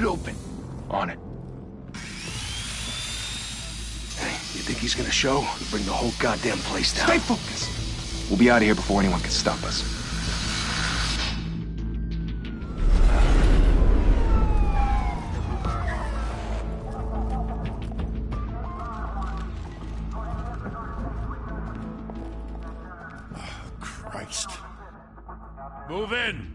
open. On it. Hey, you think he's gonna show? We'll bring the whole goddamn place down. Stay focused! We'll be out of here before anyone can stop us. Christ. Move in!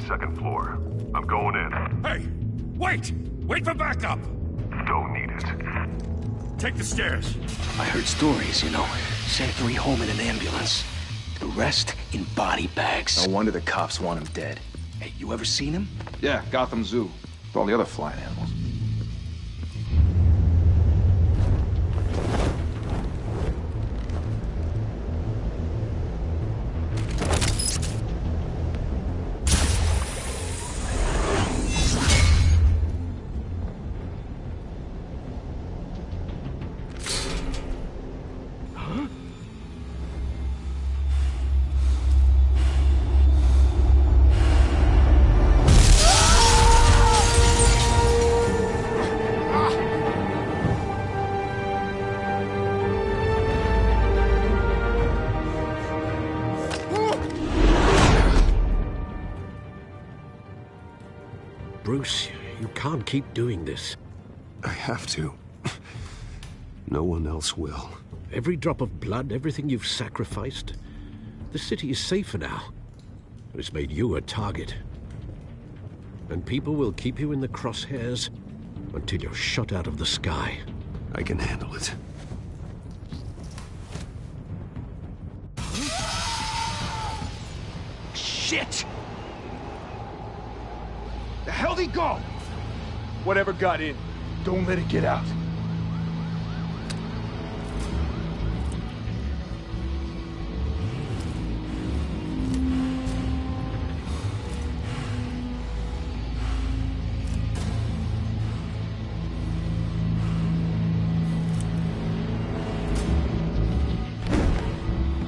Second floor. I'm going in. Hey! Wait! Wait for backup! Don't need it. Take the stairs. I heard stories, you know. Sent 3 home in an ambulance. The rest in body bags. No wonder the cops want him dead. Hey, you ever seen him? Yeah, Gotham Zoo. With all the other flying animals. Bruce, you can't keep doing this. I have to. No one else will. Every drop of blood, everything you've sacrificed. The city is safer now. It's made you a target. And people will keep you in the crosshairs until you're shot out of the sky. I can handle it. Shit! The hell'd he go? Whatever got in, don't let it get out.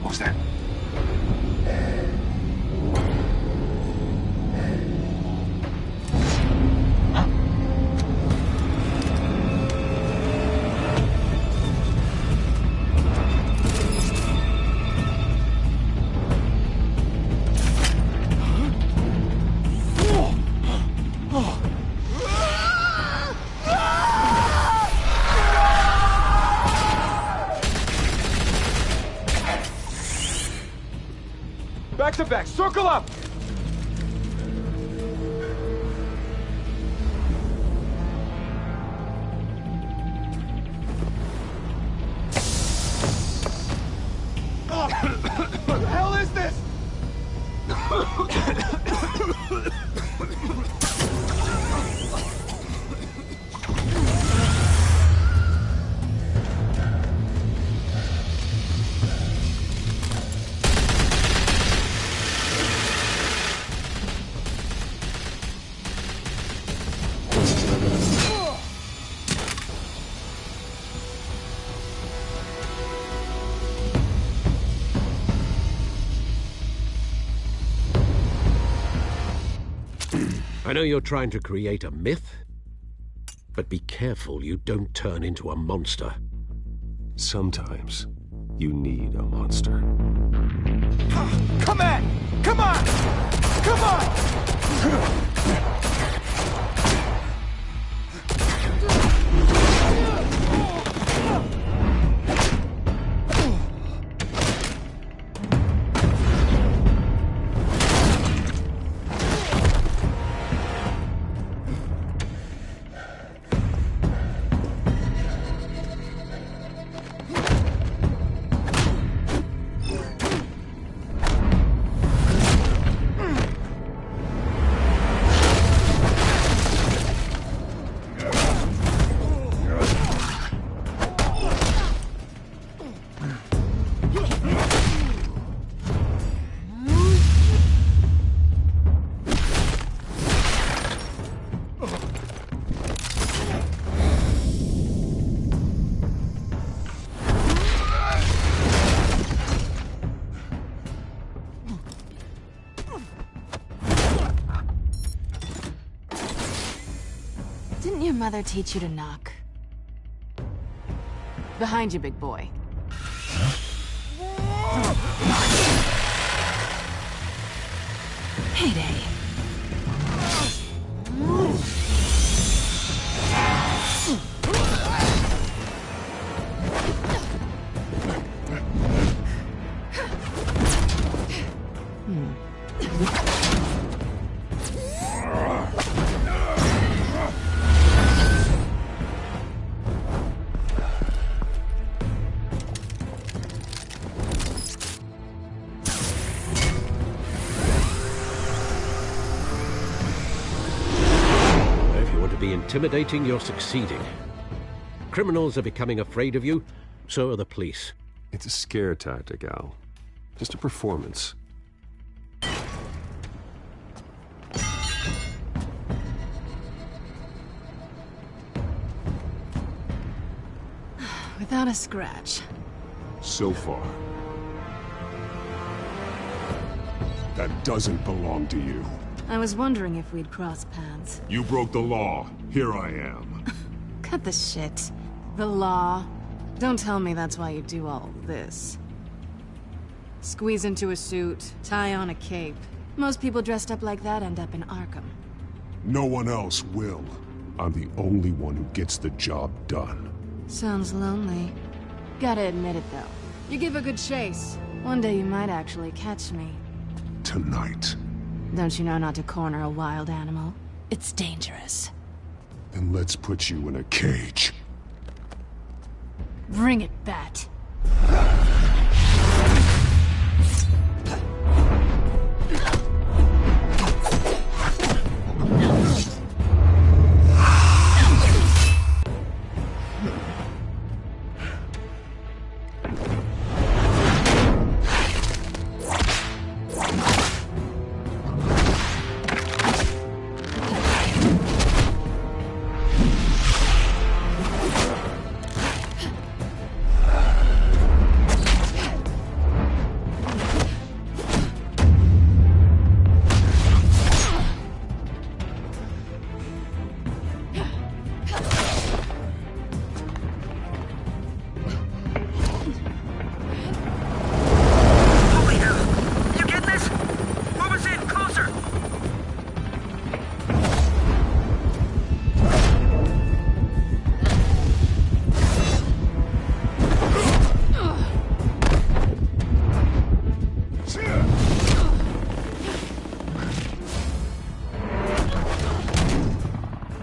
What was that? Back to back, circle up! What the hell is this? I know you're trying to create a myth, but be careful you don't turn into a monster. Sometimes you need a monster. Come on! Come on! Come on! your mother teach you to knock? Behind you, big boy. Heyday. Intimidating, you're succeeding. Criminals are becoming afraid of you, so are the police. It's a scare tactic, Al. Just a performance. Without a scratch. So far. That doesn't belong to you. I was wondering if we'd cross paths. You broke the law. Here I am. Cut the shit. The law. Don't tell me that's why you do all this. Squeeze into a suit, tie on a cape. Most people dressed up like that end up in Arkham. No one else will. I'm the only one who gets the job done. Sounds lonely. Gotta admit it, though. You give a good chase. One day you might actually catch me. Tonight. Don't you know not to corner a wild animal? It's dangerous. Then let's put you in a cage. Bring it, Bat.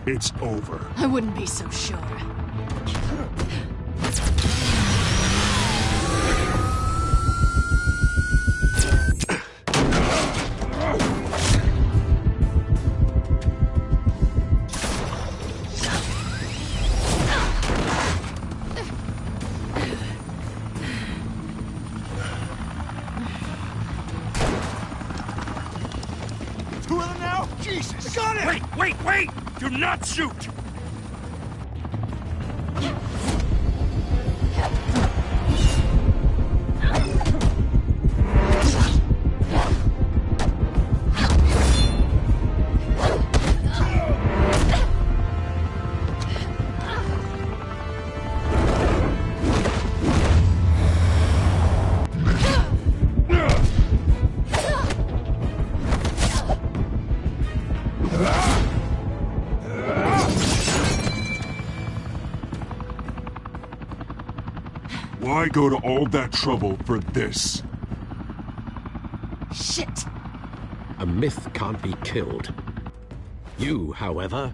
It's over. I wouldn't be so sure. Two of them now? Jesus! I got it! Wait! Do not shoot! Why go to all that trouble for this? Shit! A myth can't be killed. You, however,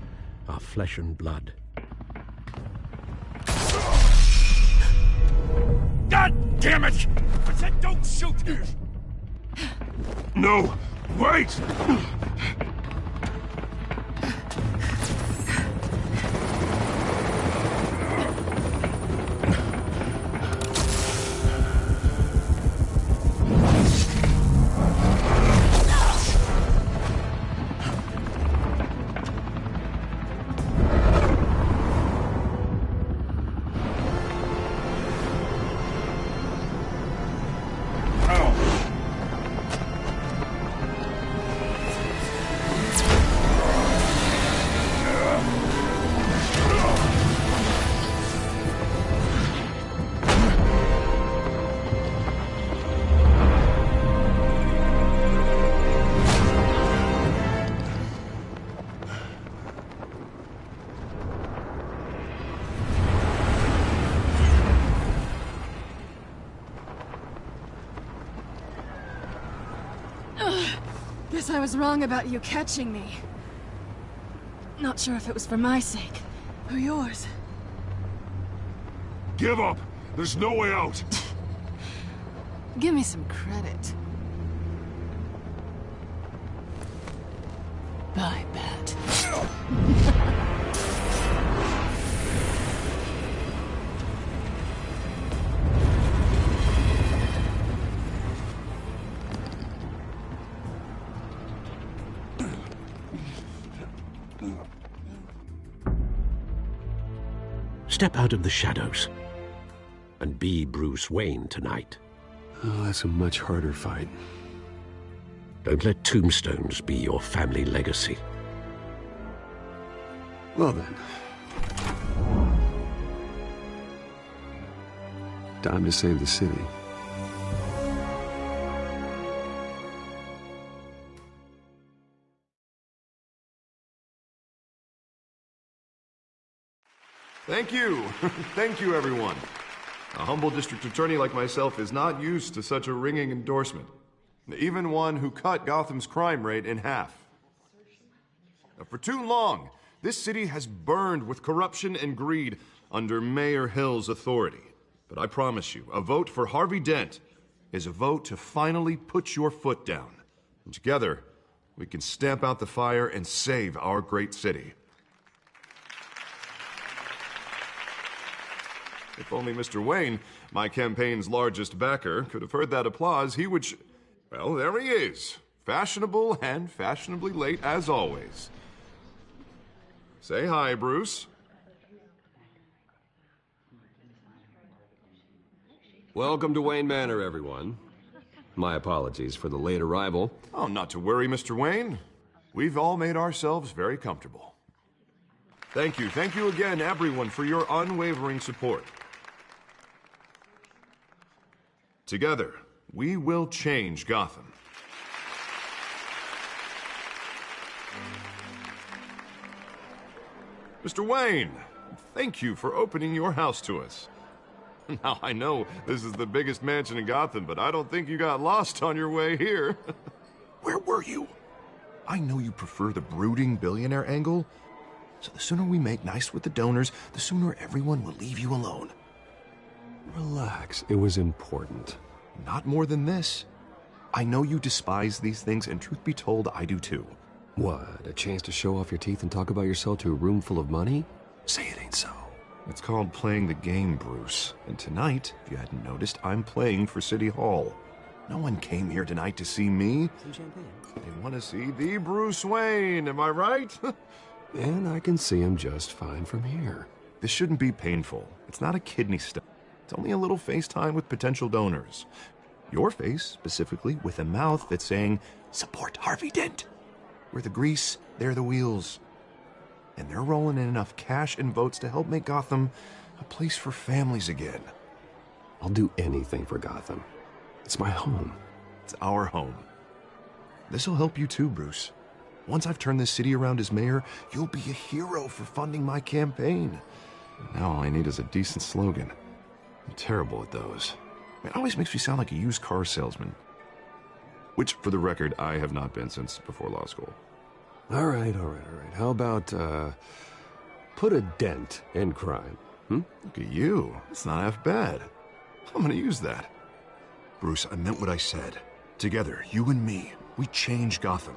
are flesh and blood. God damn it! I said don't shoot! No! Wait! Guess I was wrong about you catching me. Not sure if it was for my sake, or yours. Give up! There's no way out! Give me some credit. Bye, Bat. Step out of the shadows and be Bruce Wayne tonight. Oh, that's a much harder fight. Don't let tombstones be your family legacy. Well then. Time to save the city. Thank you. Thank you, everyone. A humble district attorney like myself is not used to such a ringing endorsement. Even one who cut Gotham's crime rate in half. For too long, this city has burned with corruption and greed under Mayor Hill's authority. But I promise you, a vote for Harvey Dent is a vote to finally put your foot down. And together, we can stamp out the fire and save our great city. If only Mr. Wayne, my campaign's largest backer, could have heard that applause, he would well, there he is. Fashionable and fashionably late as always. Say hi, Bruce. Welcome to Wayne Manor, everyone. My apologies for the late arrival. Oh, not to worry, Mr. Wayne. We've all made ourselves very comfortable. Thank you again, everyone, for your unwavering support. Together, we will change Gotham. Mr. Wayne, thank you for opening your house to us. Now, I know this is the biggest mansion in Gotham, but I don't think you got lost on your way here. Where were you? I know you prefer the brooding billionaire angle, so the sooner we make nice with the donors, the sooner everyone will leave you alone. Relax, it was important. Not more than this. I know you despise these things, and truth be told, I do too. What, a chance to show off your teeth and talk about yourself to a room full of money? Say it ain't so. It's called playing the game, Bruce. And tonight, if you hadn't noticed, I'm playing for City Hall. No one came here tonight to see me. Some champagne. They want to see the Bruce Wayne, am I right? And I can see him just fine from here. This shouldn't be painful. It's not a kidney stone. It's only a little FaceTime with potential donors. Your face, specifically, with a mouth that's saying, support Harvey Dent. We're the grease, they're the wheels. And they're rolling in enough cash and votes to help make Gotham a place for families again. I'll do anything for Gotham. It's my home. It's our home. This'll help you too, Bruce. Once I've turned this city around as mayor, you'll be a hero for funding my campaign. Now all I need is a decent slogan. I'm terrible at those. It always makes me sound like a used car salesman. Which, for the record, I have not been since before law school. All right. How about, put a dent in crime, Look at you. It's not half bad. I'm gonna use that. Bruce, I meant what I said. Together, you and me, we change Gotham.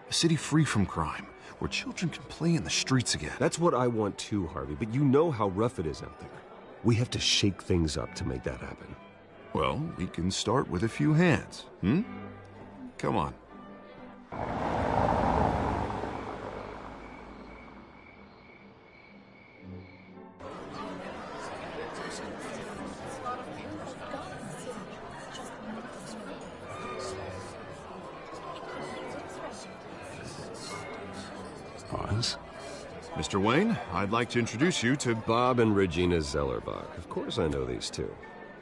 A city free from crime, where children can play in the streets again. That's what I want too, Harvey, but you know how rough it is out there. We have to shake things up to make that happen. Well, we can start with a few hands, Come on. Pause. Mr. Wayne, I'd like to introduce you to Bob and Regina Zellerbach. Of course I know these two.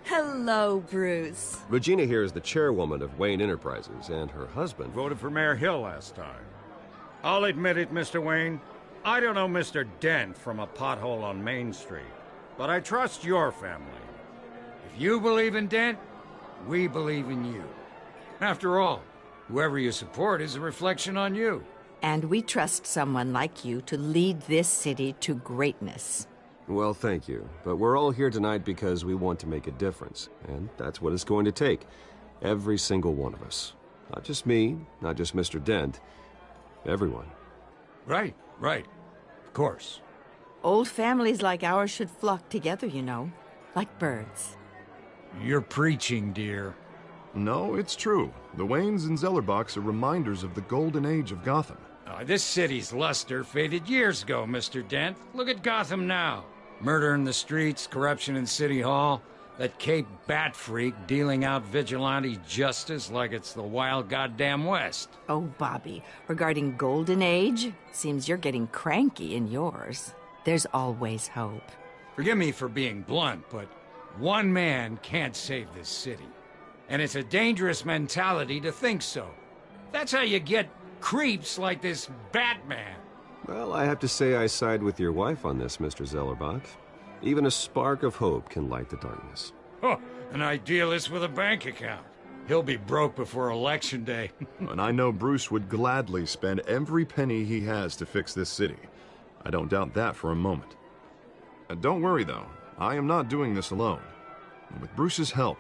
Hello, Bruce. Regina here is the chairwoman of Wayne Enterprises, and her husband Voted for Mayor Hill last time. I'll admit it, Mr. Wayne. I don't know Mr. Dent from a pothole on Main Street, but I trust your family. If you believe in Dent, we believe in you. After all, Whoever you support is a reflection on you. And we trust someone like you to lead this city to greatness. Well, thank you. But we're all here tonight because we want to make a difference. And that's what it's going to take. Every single one of us. Not just me, not just Mr. Dent. Everyone. Right. Of course. Old families like ours should flock together, you know. Like birds. You're preaching, dear. No, it's true. The Waynes and Zellerbachs are reminders of the golden age of Gotham. This city's luster faded years ago, Mr. Dent. Look at Gotham now. Murder in the streets, corruption in City Hall, that Cape Bat freak dealing out vigilante justice like it's the wild goddamn West. Oh, Bobby, regarding Golden Age, seems you're getting cranky in yours. There's always hope. Forgive me for being blunt, but one man can't save this city. And it's a dangerous mentality to think so. That's how you get creeps like this Batman. Well, I have to say I side with your wife on this, Mr. Zellerbach. Even a spark of hope can light the darkness. Oh, an idealist with a bank account. He'll be broke before Election Day. And I know Bruce would gladly spend every penny he has to fix this city. I don't doubt that for a moment. Don't worry, though. I am not doing this alone. And with Bruce's help,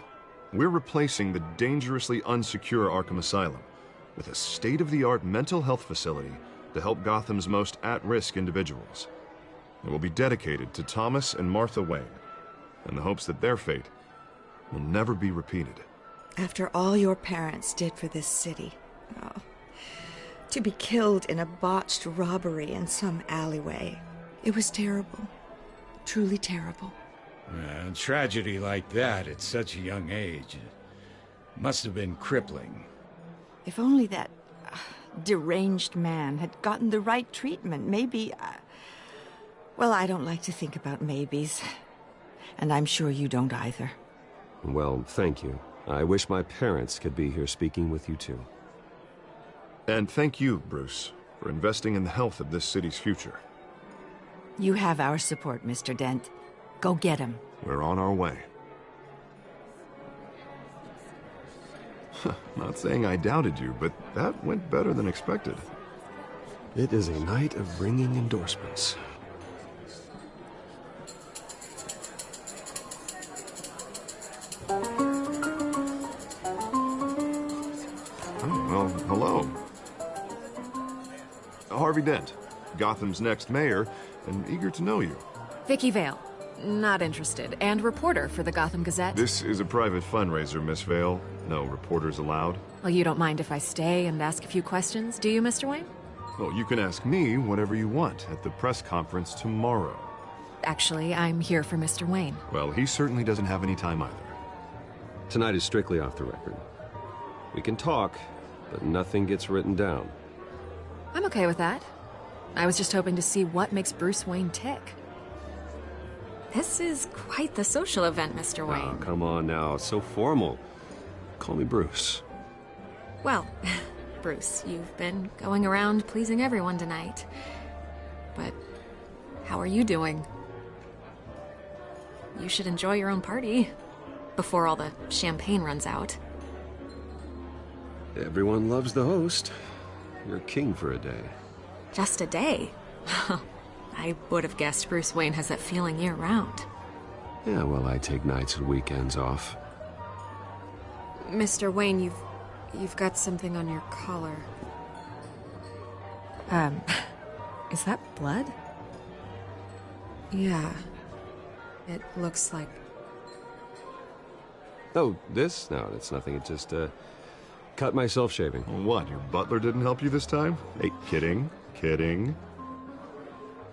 we're replacing the dangerously unsecure Arkham Asylum with a state-of-the-art mental health facility to help Gotham's most at-risk individuals. It will be dedicated to Thomas and Martha Wayne, in the hopes that their fate will never be repeated. After all your parents did for this city, to be killed in a botched robbery in some alleyway, it was terrible. Truly terrible. A tragedy like that at such a young age must have been crippling. If only that deranged man had gotten the right treatment, maybe... Well, I don't like to think about maybes. And I'm sure you don't either. Well, thank you. I wish my parents could be here speaking with you too. And thank you, Bruce, for investing in the health of this city's future. You have our support, Mr. Dent. Go get him. We're on our way. Not saying I doubted you, but that went better than expected. It is a night of ringing endorsements. Well, hello. Harvey Dent, Gotham's next mayor, and eager to know you. Vicky Vale. Not interested. And reporter for the Gotham Gazette. This is a private fundraiser, Miss Vale. No reporters allowed. Well, you don't mind if I stay and ask a few questions, do you, Mr. Wayne? Well, you can ask me whatever you want at the press conference tomorrow. Actually, I'm here for Mr. Wayne. Well, he certainly doesn't have any time either. Tonight is strictly off the record. We can talk, but nothing gets written down. I'm okay with that. I was just hoping to see what makes Bruce Wayne tick. This is quite the social event, Mr. Wayne. Oh, come on now. It's so formal. Call me Bruce. Well, Bruce, you've been going around pleasing everyone tonight. But how are you doing? You should enjoy your own party before all the champagne runs out. Everyone loves the host. You're king for a day. Just a day? I would have guessed Bruce Wayne has that feeling year-round. Yeah, well, I take nights and weekends off. Mr. Wayne, you've got something on your collar. Is that blood? Yeah. It looks like... Oh, this? No, that's nothing. It just, cut myself shaving. What, your butler didn't help you this time? Hey, kidding.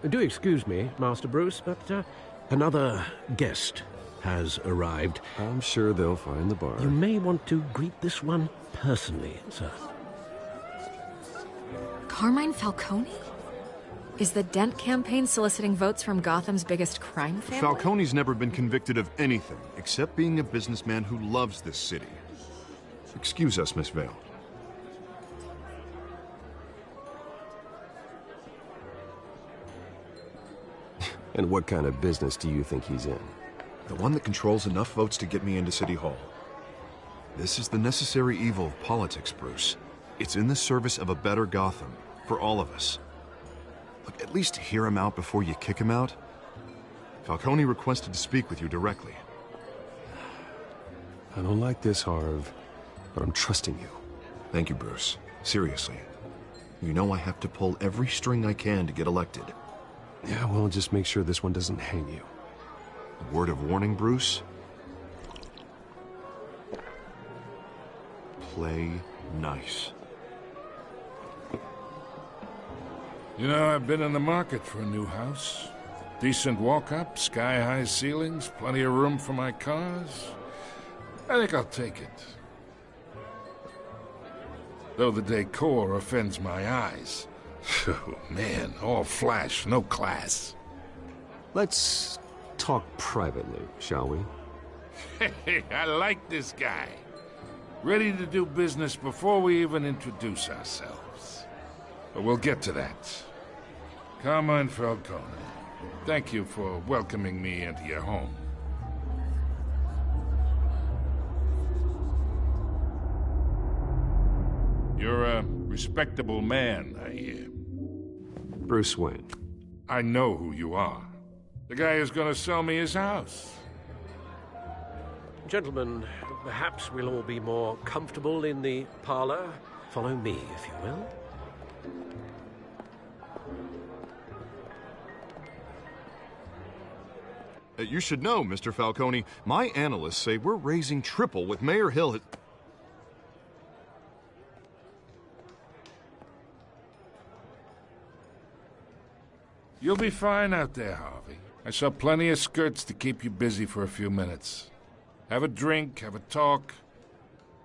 Do excuse me, Master Bruce, but another guest has arrived. I'm sure they'll find the bar. You may want to greet this one personally, sir. Carmine Falcone? Is the Dent campaign soliciting votes from Gotham's biggest crime family? Falcone's never been convicted of anything except being a businessman who loves this city. Excuse us, Miss Vale. And what kind of business do you think he's in? The one that controls enough votes to get me into City Hall. This is the necessary evil of politics, Bruce. It's in the service of a better Gotham, for all of us. Look, at least hear him out before you kick him out. Falcone requested to speak with you directly. I don't like this, Harv, but I'm trusting you. Thank you, Bruce. Seriously. You know I have to pull every string I can to get elected. Yeah, well, just make sure this one doesn't hang you. A word of warning, Bruce? Play nice. You know, I've been in the market for a new house. Decent walk-up, sky-high ceilings, plenty of room for my cars. I think I'll take it. Though the decor offends my eyes. Oh, man, all flash, no class. Let's talk privately, shall we? Hey, I like this guy. Ready to do business before we even introduce ourselves. But we'll get to that. Carmine Falcone, thank you for welcoming me into your home. You're a respectable man, I hear. Bruce Wayne. I know who you are. The guy who's gonna sell me his house. Gentlemen, perhaps we'll all be more comfortable in the parlor. Follow me, if you will. You should know, Mr. Falcone, my analysts say we're raising triple with Mayor Hill. You'll be fine out there, Harvey. I saw plenty of skirts to keep you busy for a few minutes. Have a drink, have a talk.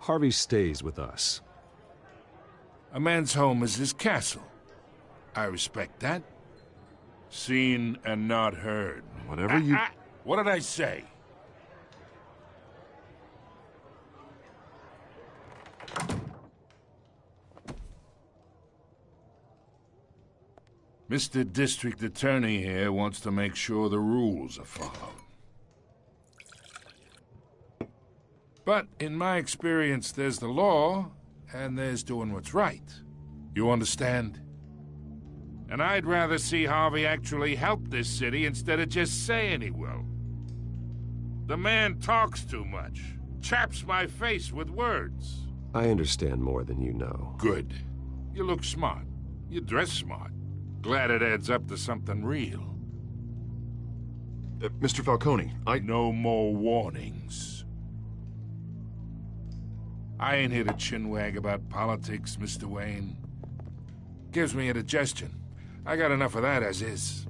Harvey stays with us. A man's home is his castle. I respect that. Seen and not heard. Whatever you... What did I say? Mr. District Attorney here wants to make sure the rules are followed. But in my experience, there's the law, and there's doing what's right. You understand? And I'd rather see Harvey actually help this city instead of just saying he will. The man talks too much. Chaps my face with words. I understand more than you know. Good. You look smart. You dress smart. Glad it adds up to something real. Mr. Falcone, No more warnings. I ain't here to chinwag about politics, Mr. Wayne. Gives me indigestion. I got enough of that as is.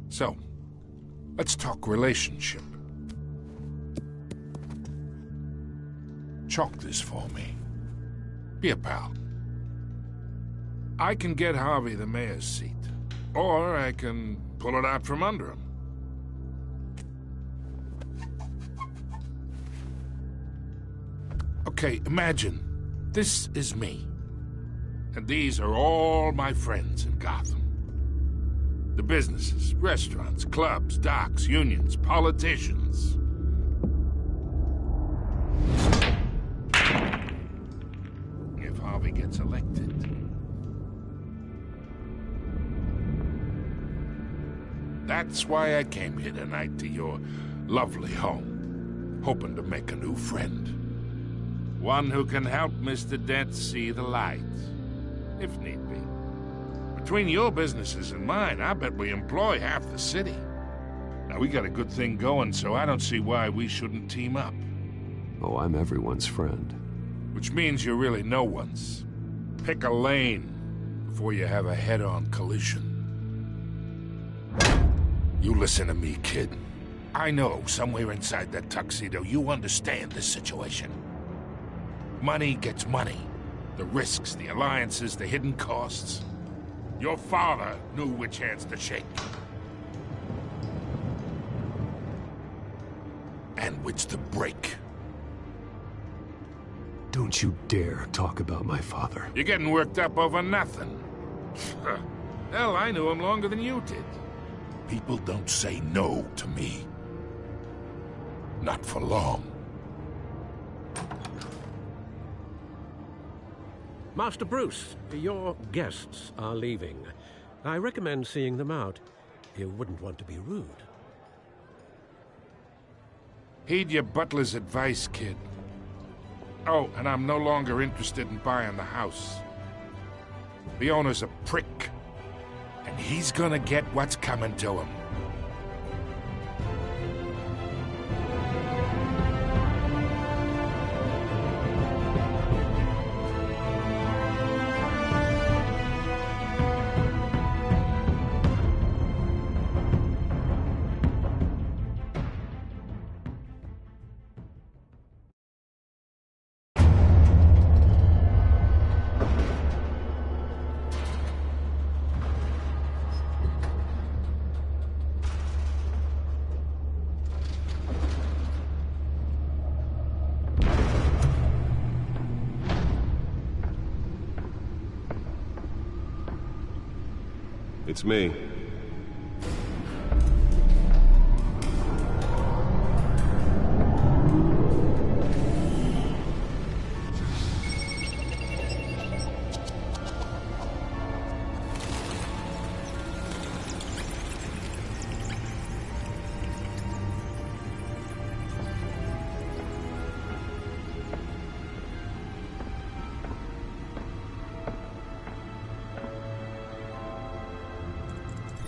So, let's talk relationship. Chalk this for me. Be a pal. I can get Harvey the mayor's seat, or I can pull it out from under him. Okay, imagine this is me, and these are all my friends in Gotham. The businesses, restaurants, clubs, docks, unions, politicians. If Harvey gets elected, that's why I came here tonight to your lovely home, hoping to make a new friend. One who can help Mr. Dent see the light, if need be. Between your businesses and mine, I bet we employ half the city. Now, we got a good thing going, so I don't see why we shouldn't team up. Oh, I'm everyone's friend. Which means you're really no one's. Pick a lane before you have a head-on collision. You listen to me, kid. I know somewhere inside that tuxedo you understand this situation. Money gets money. The risks, the alliances, the hidden costs. Your father knew which hands to shake. And which to break. Don't you dare talk about my father. You're getting worked up over nothing. Hell, I knew him longer than you did. People don't say no to me. Not for long. Master Bruce, your guests are leaving. I recommend seeing them out. You wouldn't want to be rude. Heed your butler's advice, kid. Oh, and I'm no longer interested in buying the house. The owner's a prick, and he's gonna get what's coming to him. It's me.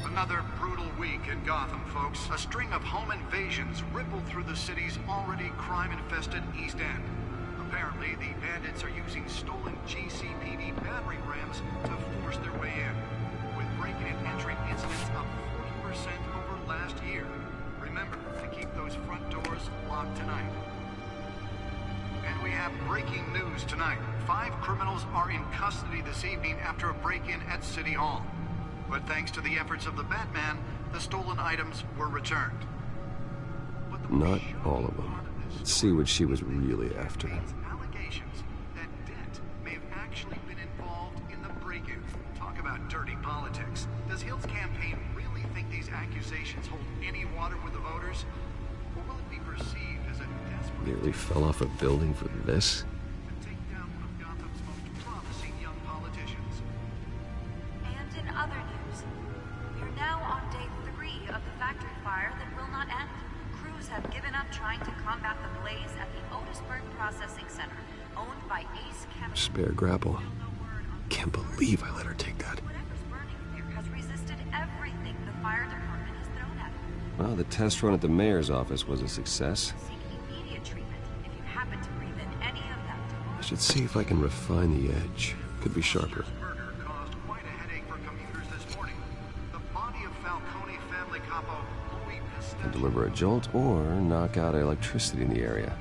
Another brutal week in Gotham, folks. A string of home invasions rippled through the city's already crime-infested East End. Apparently, the bandits are using stolen GCPD battering rams to force their way in, with break-in and entry incidents up 40% over last year. Remember to keep those front doors locked tonight. And we have breaking news tonight. 5 criminals are in custody this evening after a break-in at City Hall. But thanks to the efforts of the Batman, the stolen items were returned. Not all of them. Let's see what she was really after. Allegations that Dent may have actually been involved in the break-in. Talk about dirty politics. Does Hill's campaign really think these accusations hold any water with the voters? Or will it be perceived as a desperate... Nearly fell off a building for this? Other news. We're now on day 3 of the factory fire that will not end. Crews have given up trying to combat the blaze at the Otisburg Processing Center, owned by Ace Chemical. Spare grapple. Can't believe I let her take that. Whatever's burning here has resisted everything the fire department has thrown at it. Well, the test run at the mayor's office was a success. Seek immediate treatment if you happen to breathe in any of that. I should see if I can refine the edge. Could be sharper. Can deliver a jolt or knock out electricity in the area.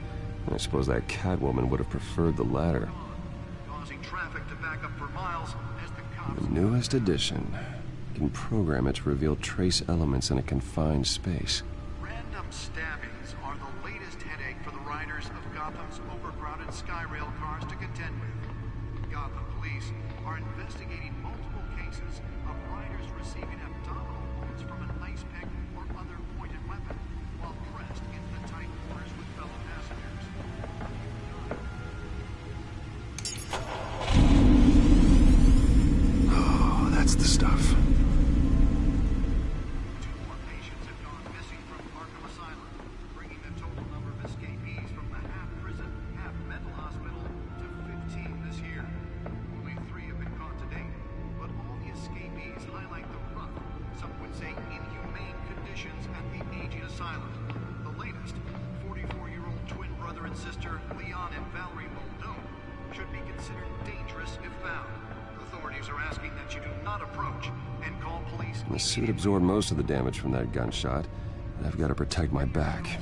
I suppose that Catwoman would have preferred the latter. Causing traffic to back up for miles as the cops... The newest addition. You can program it to reveal trace elements in a confined space. Random stabbings are the latest headache for the riders of Gotham's overcrowded Skyrail cars to contend with. Gotham police are investigating multiple cases of riders receiving abdominal wounds from an ice pick or other pointed weapon while pressed into the tight quarters with fellow passengers. Oh, that's the stuff. 2 more patients have gone missing from Arkham Asylum, bringing the total number of escapees from the half-prison, half-mental hospital to 15 this year. Only 3 have been caught to date, but all the escapees highlight the rough, some would say inhumane conditions at the aging asylum. The latest, 44-year-old twin brother and sister Leon and Valerie Muldoon, should be considered dangerous if found. Authorities are asking that you do not approach and call police. The suit absorbed most of the damage from that gunshot, and I've got to protect my back,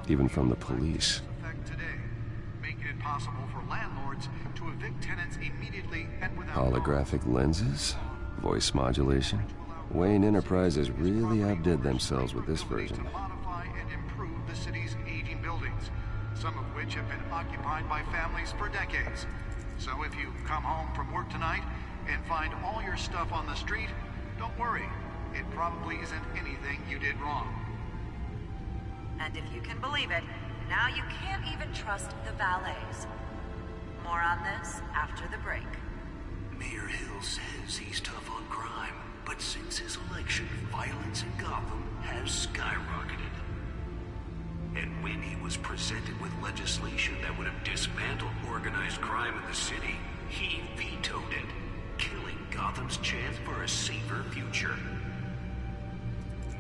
even from the police. Today, making it possible for landlords to evict tenants immediately and without Holographic lenses? Voice modulation? Wayne Enterprises really outdid themselves with this version. modify and improve the city's aging buildings, some of which have been occupied by families for decades. So if you come home from work tonight and find all your stuff on the street, don't worry. It probably isn't anything you did wrong. And if you can believe it, now you can't even trust the valets. More on this after the break. Mayor Hill says he's tough on crime, but since his election, violence in Gotham has skyrocketed. And when he was presented with legislation that would have dismantled organized crime in the city, he vetoed it, killing Gotham's chance for a safer future.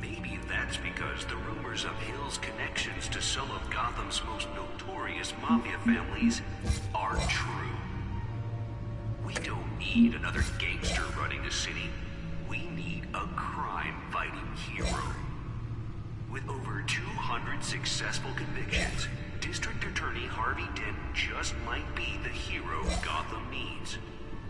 Maybe that's because the rumors of Hill's connections to some of Gotham's most notorious mafia families are true. We don't need another gangster running the city. We need a crime-fighting hero. With over 200 successful convictions, District Attorney Harvey Dent just might be the hero Gotham needs.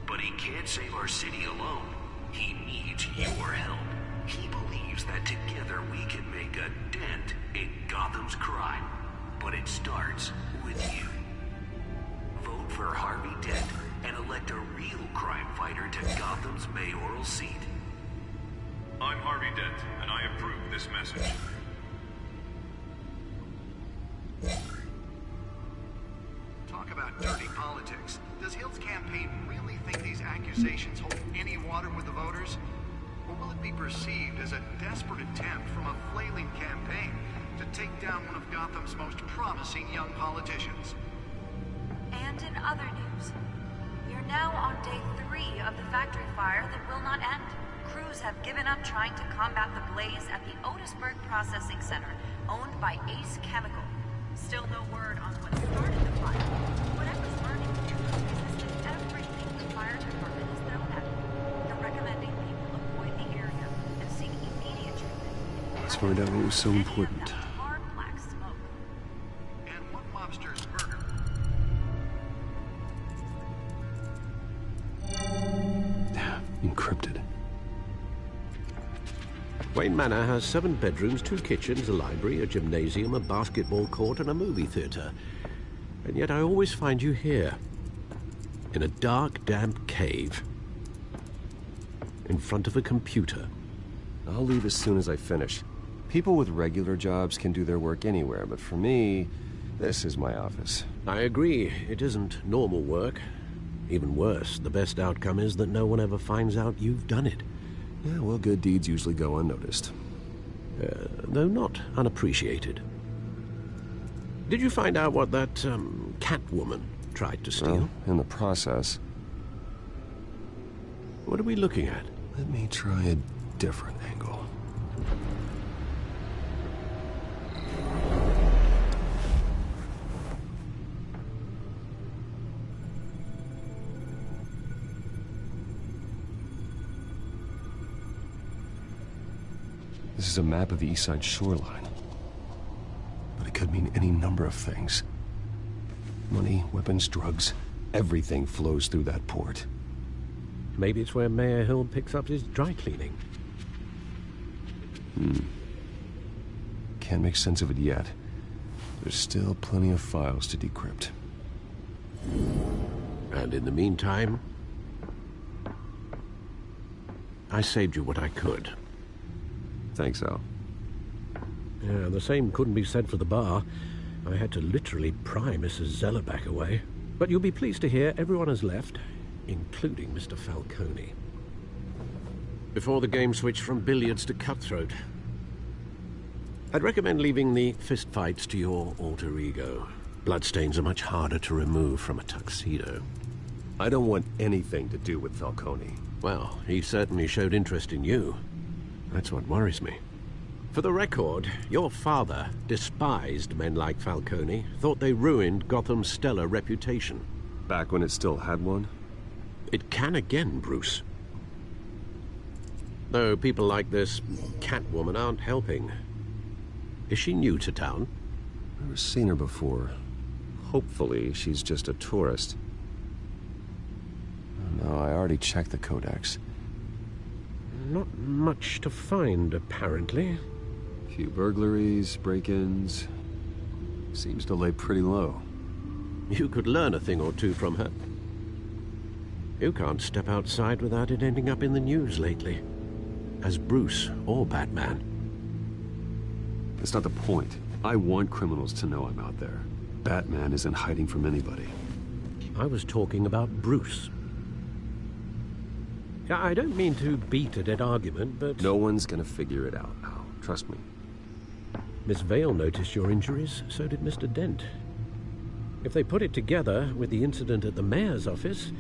But he can't save our city alone. He needs your help. He believes that together we can make a dent in Gotham's crime. But it starts with you. Vote for Harvey Dent and elect a real crime fighter to Gotham's mayoral seat. I'm Harvey Dent, and I approve this message. Talk about dirty politics. Does Hill's campaign really think these accusations hold any water with the voters? Or will it be perceived as a desperate attempt from a flailing campaign to take down one of Gotham's most promising young politicians? And in other news, we are now on day 3 of the factory fire that will not end. Crews have given up trying to combat the blaze at the Otisburg Processing Center, owned by Ace Chemical. Still no word on what started the fire. Whatever's burning is resisting everything the fire department is known at. They're recommending people avoid the area and seek immediate treatment. Let's find out what was so important. Hard black smoke. And one lobster's burger. Encrypted. Wayne Manor has 7 bedrooms, 2 kitchens, a library, a gymnasium, a basketball court, and a movie theater. And yet I always find you here, in a dark, damp cave, in front of a computer. I'll leave as soon as I finish. People with regular jobs can do their work anywhere, but for me, this is my office. I agree. It isn't normal work. Even worse, the best outcome is that no one ever finds out you've done it. Yeah, well, good deeds usually go unnoticed. Though not unappreciated. Did you find out what that, Catwoman tried to steal? Well, in the process. What are we looking at? Let me try a different angle. This is a map of the East Side shoreline. But it could mean any number of things. Money, weapons, drugs, everything flows through that port. Maybe it's where Mayor Hill picks up his dry cleaning. Can't make sense of it yet. There's still plenty of files to decrypt. And in the meantime, I saved you what I could. Thanks, Al. Yeah, the same couldn't be said for the bar. I had to literally pry Mrs. Zeller back away. But you'll be pleased to hear everyone has left, including Mr. Falcone. Before the game switched from billiards to cutthroat. I'd recommend leaving the fistfights to your alter ego. Bloodstains are much harder to remove from a tuxedo. I don't want anything to do with Falcone. Well, he certainly showed interest in you. That's what worries me. For the record, your father despised men like Falcone, thought they ruined Gotham's stellar reputation. Back when it still had one? It can again, Bruce. Though people like this Catwoman aren't helping. Is she new to town? Never seen her before. Hopefully, she's just a tourist. No, I already checked the codex. Not much to find, apparently. A few burglaries, break-ins. Seems to lay pretty low. You could learn a thing or two from her. You can't step outside without it ending up in the news lately. As Bruce or Batman. That's not the point. I want criminals to know I'm out there. Batman isn't hiding from anybody. I was talking about Bruce. I don't mean to beat a dead argument, but... No one's gonna figure it out, Al. Trust me. Miss Vale noticed your injuries, so did Mr. Dent. If they put it together with the incident at the mayor's office,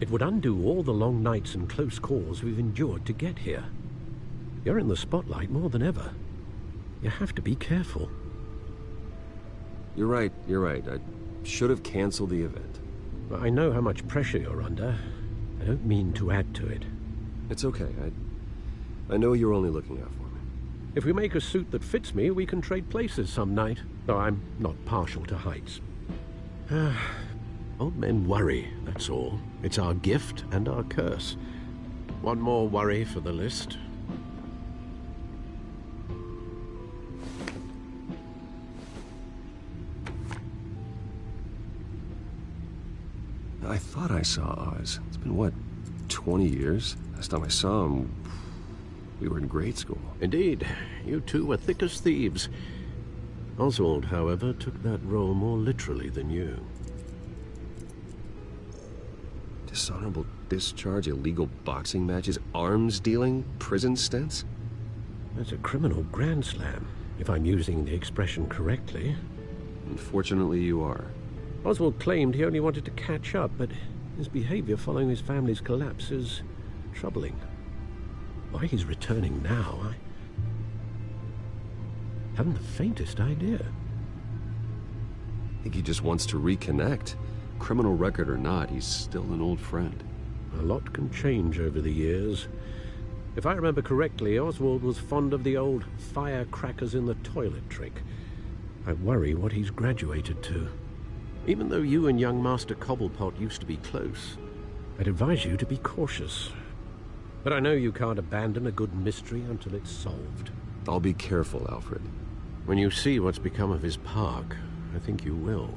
it would undo all the long nights and close calls we've endured to get here. You're in the spotlight more than ever. You have to be careful. You're right. I should have canceled the event. I know how much pressure you're under. I don't mean to add to it. It's okay. I know you're only looking out for me. If we make a suit that fits me, we can trade places some night. Though I'm not partial to heights. Old men worry, that's all. It's our gift and our curse. One more worry for the list. I thought I saw Oz. It's been, what, 20 years? Last time I saw him, we were in grade school. Indeed. You two were thick as thieves. Oswald, however, took that role more literally than you. Dishonorable discharge, illegal boxing matches, arms dealing, prison stints? That's a criminal grand slam, if I'm using the expression correctly. Unfortunately, you are. Oswald claimed he only wanted to catch up, but his behavior following his family's collapse is troubling. Why he's returning now, I haven't the faintest idea. I think he just wants to reconnect. Criminal record or not, he's still an old friend. A lot can change over the years. If I remember correctly, Oswald was fond of the old firecrackers in the toilet trick. I worry what he's graduated to. Even though you and young Master Cobblepot used to be close, I'd advise you to be cautious. But I know you can't abandon a good mystery until it's solved. I'll be careful, Alfred. When you see what's become of his park, I think you will.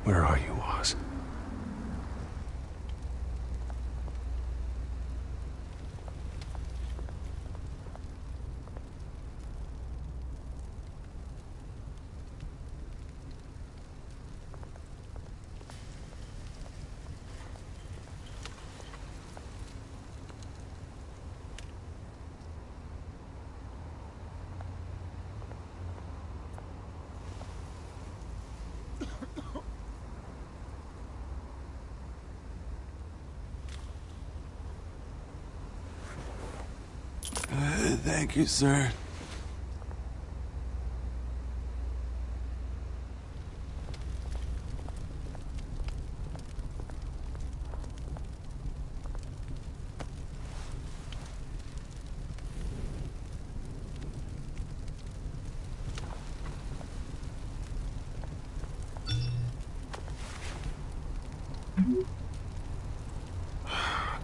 Where are you, Oz? Thank you, sir.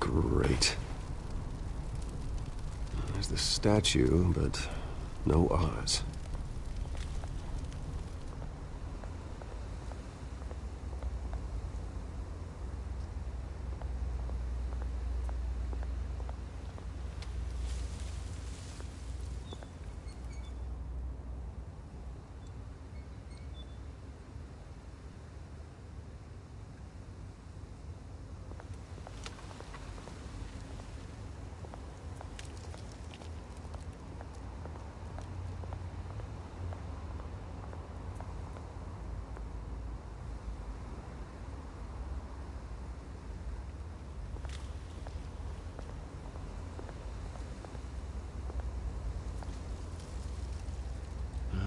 Great. There's the statue, but no Oz.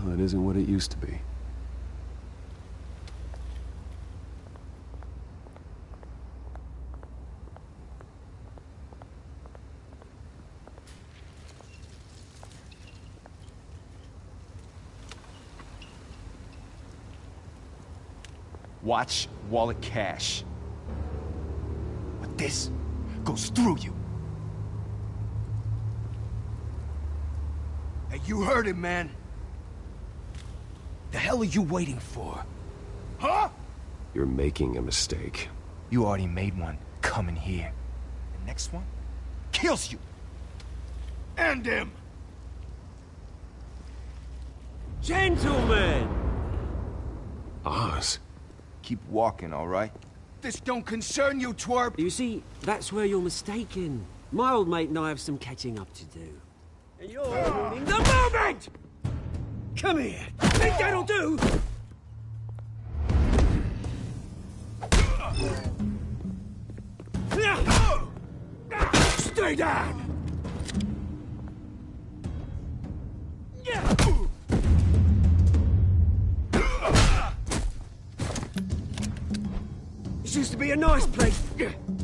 Well, it isn't what it used to be. Watch wallet cash. But this goes through you. You heard him, man. The hell are you waiting for? Huh? You're making a mistake. You already made one coming here. The next one kills you. End him! Gentlemen! Oz. Keep walking, all right? This don't concern you, twerp! You see, that's where you're mistaken. My old mate and I have some catching up to do. And you're ruining the moment! Come here! Think that'll do? Stay down! This used to be a nice place.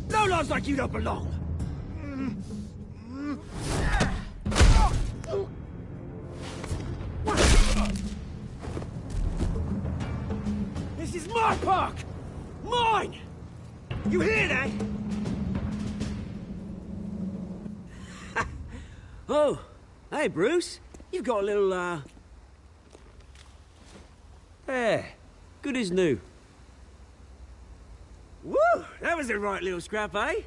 No lives like you don't belong. This is my park! Mine! You hear that? Oh, hey, Bruce. You've got a little, There. Good as new. Woo! That was a right little scrap, eh?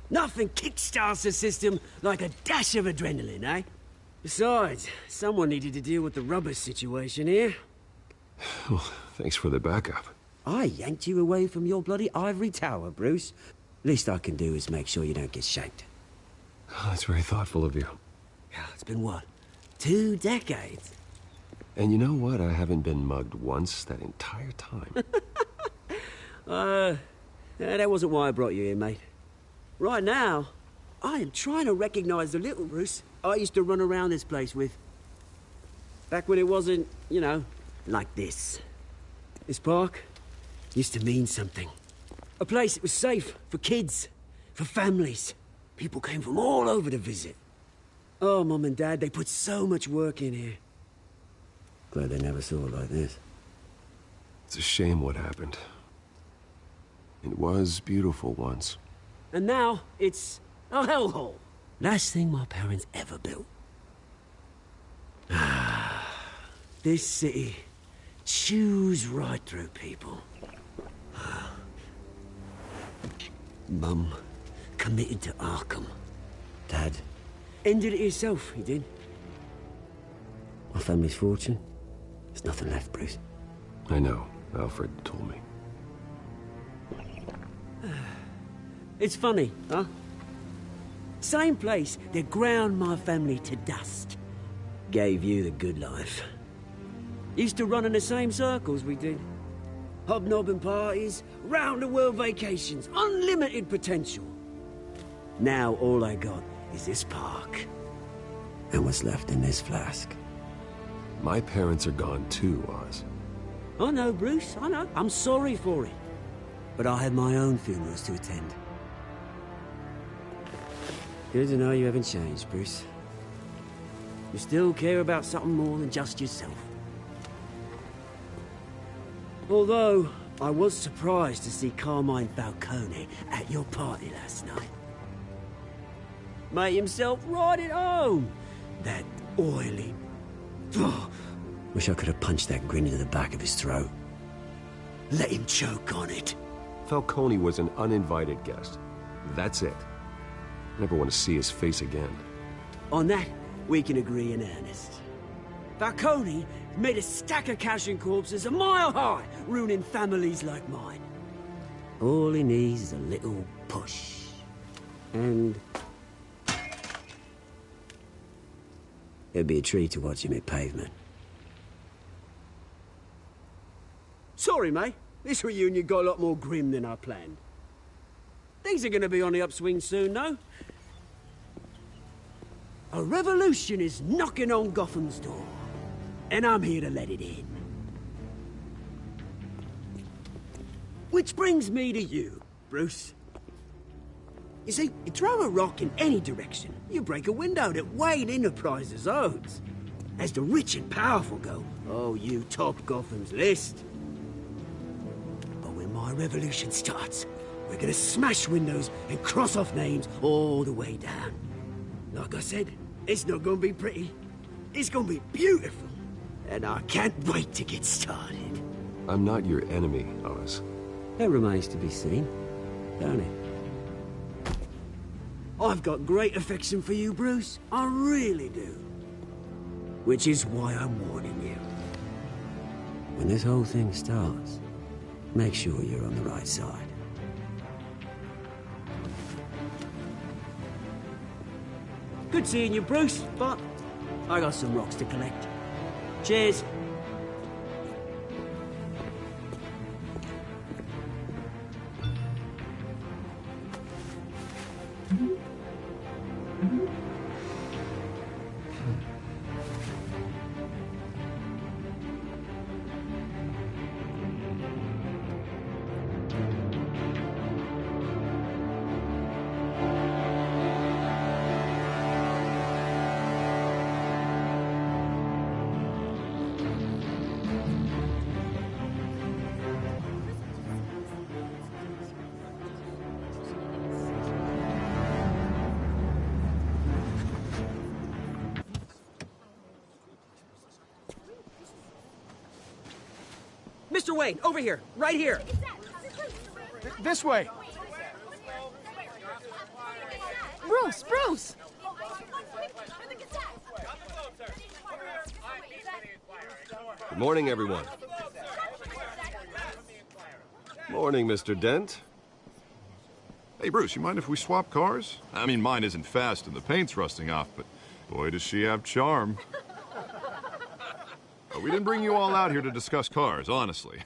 Nothing kickstarts the system like a dash of adrenaline, eh? Besides, someone needed to deal with the rubber situation here. Well, thanks for the backup. I yanked you away from your bloody ivory tower, Bruce. Least I can do is make sure you don't get shanked. Oh, that's very thoughtful of you. It's been what? 2 decades? And you know what? I haven't been mugged once that entire time. That wasn't why I brought you here, mate. Right now, I am trying to recognize the little Bruce I used to run around this place with. Back when it wasn't, you know, like this. This park used to mean something. A place that was safe for kids, for families. People came from all over to visit. Oh, Mum and Dad, they put so much work in here. Glad they never saw it like this. It's a shame what happened. It was beautiful once. And now, it's a hellhole. Last thing my parents ever built. This city chews right through people. Mum committed to Arkham. Dad ended it himself, he did. My family's fortune, there's nothing left, Bruce. I know. Alfred told me. It's funny, huh? Same place that ground my family to dust. Gave you the good life. Used to run in the same circles we did. Hobnobbing parties, round-the-world vacations, unlimited potential. Now all I got is this park. And what's left in this flask. My parents are gone too, Oz. I know, Bruce, I know. I'm sorry for it. But I had my own funerals to attend. Good to know you haven't changed, Bruce. You still care about something more than just yourself. Although, I was surprised to see Carmine Falcone at your party last night. Made himself right at home. That oily... Oh, wish I could have punched that grin into the back of his throat. Let him choke on it. Falcone was an uninvited guest. That's it. Never want to see his face again. On that, we can agree in earnest. Falcone made a stack of cash and corpses a mile high, ruining families like mine. All he needs is a little push. And... it'd be a treat to watch him hit pavement. Sorry, mate. This reunion got a lot more grim than I planned. Things are gonna be on the upswing soon, though. A revolution is knocking on Gotham's door. And I'm here to let it in. Which brings me to you, Bruce. You see, you throw a rock in any direction, you break a window that Wayne Enterprises owns. As the rich and powerful go, oh, you top Gotham's list. But when my revolution starts, we're gonna smash windows and cross off names all the way down. Like I said, it's not gonna be pretty. It's gonna be beautiful. And I can't wait to get started. I'm not your enemy, Oz. That remains to be seen, don't it? I've got great affection for you, Bruce. I really do. Which is why I'm warning you. When this whole thing starts, make sure you're on the right side. Good seeing you, Bruce, but I got some rocks to collect. Cheers. Mr. Wayne, over here. Right here. This way. Bruce, Bruce! Good morning, everyone. Morning, Mr. Dent. Hey, Bruce, you mind if we swap cars? I mean, mine isn't fast and the paint's rusting off, but boy, does she have charm. We didn't bring you all out here to discuss cars, honestly.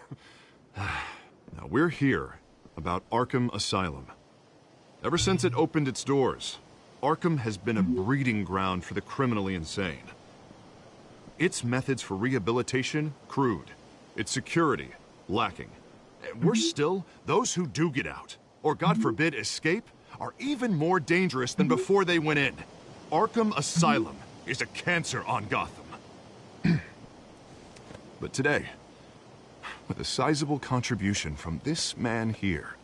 Now, we're here about Arkham Asylum. Ever since it opened its doors, Arkham has been a breeding ground for the criminally insane. Its methods for rehabilitation, crude. Its security, lacking. Worse still, those who do get out, or God forbid escape, are even more dangerous than before they went in. Arkham Asylum is a cancer on Gotham. But today, with a sizable contribution from this man here,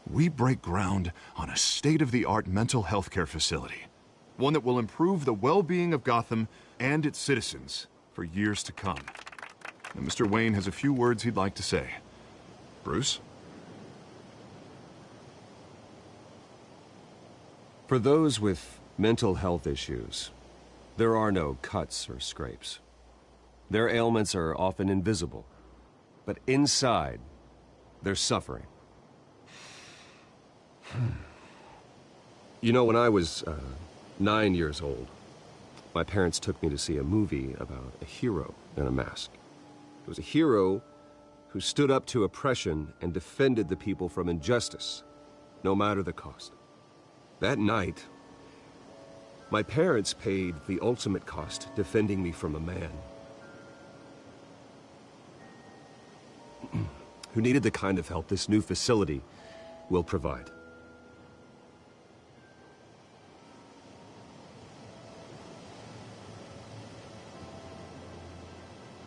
we break ground on a state-of-the-art mental health care facility. One that will improve the well-being of Gotham and its citizens for years to come. And Mr. Wayne has a few words he'd like to say. Bruce? For those with mental health issues, there are no cuts or scrapes. Their ailments are often invisible, but inside, they're suffering. You know, when I was 9 years old, my parents took me to see a movie about a hero in a mask. It was a hero who stood up to oppression and defended the people from injustice, no matter the cost. That night, my parents paid the ultimate cost defending me from a man who needed the kind of help this new facility will provide.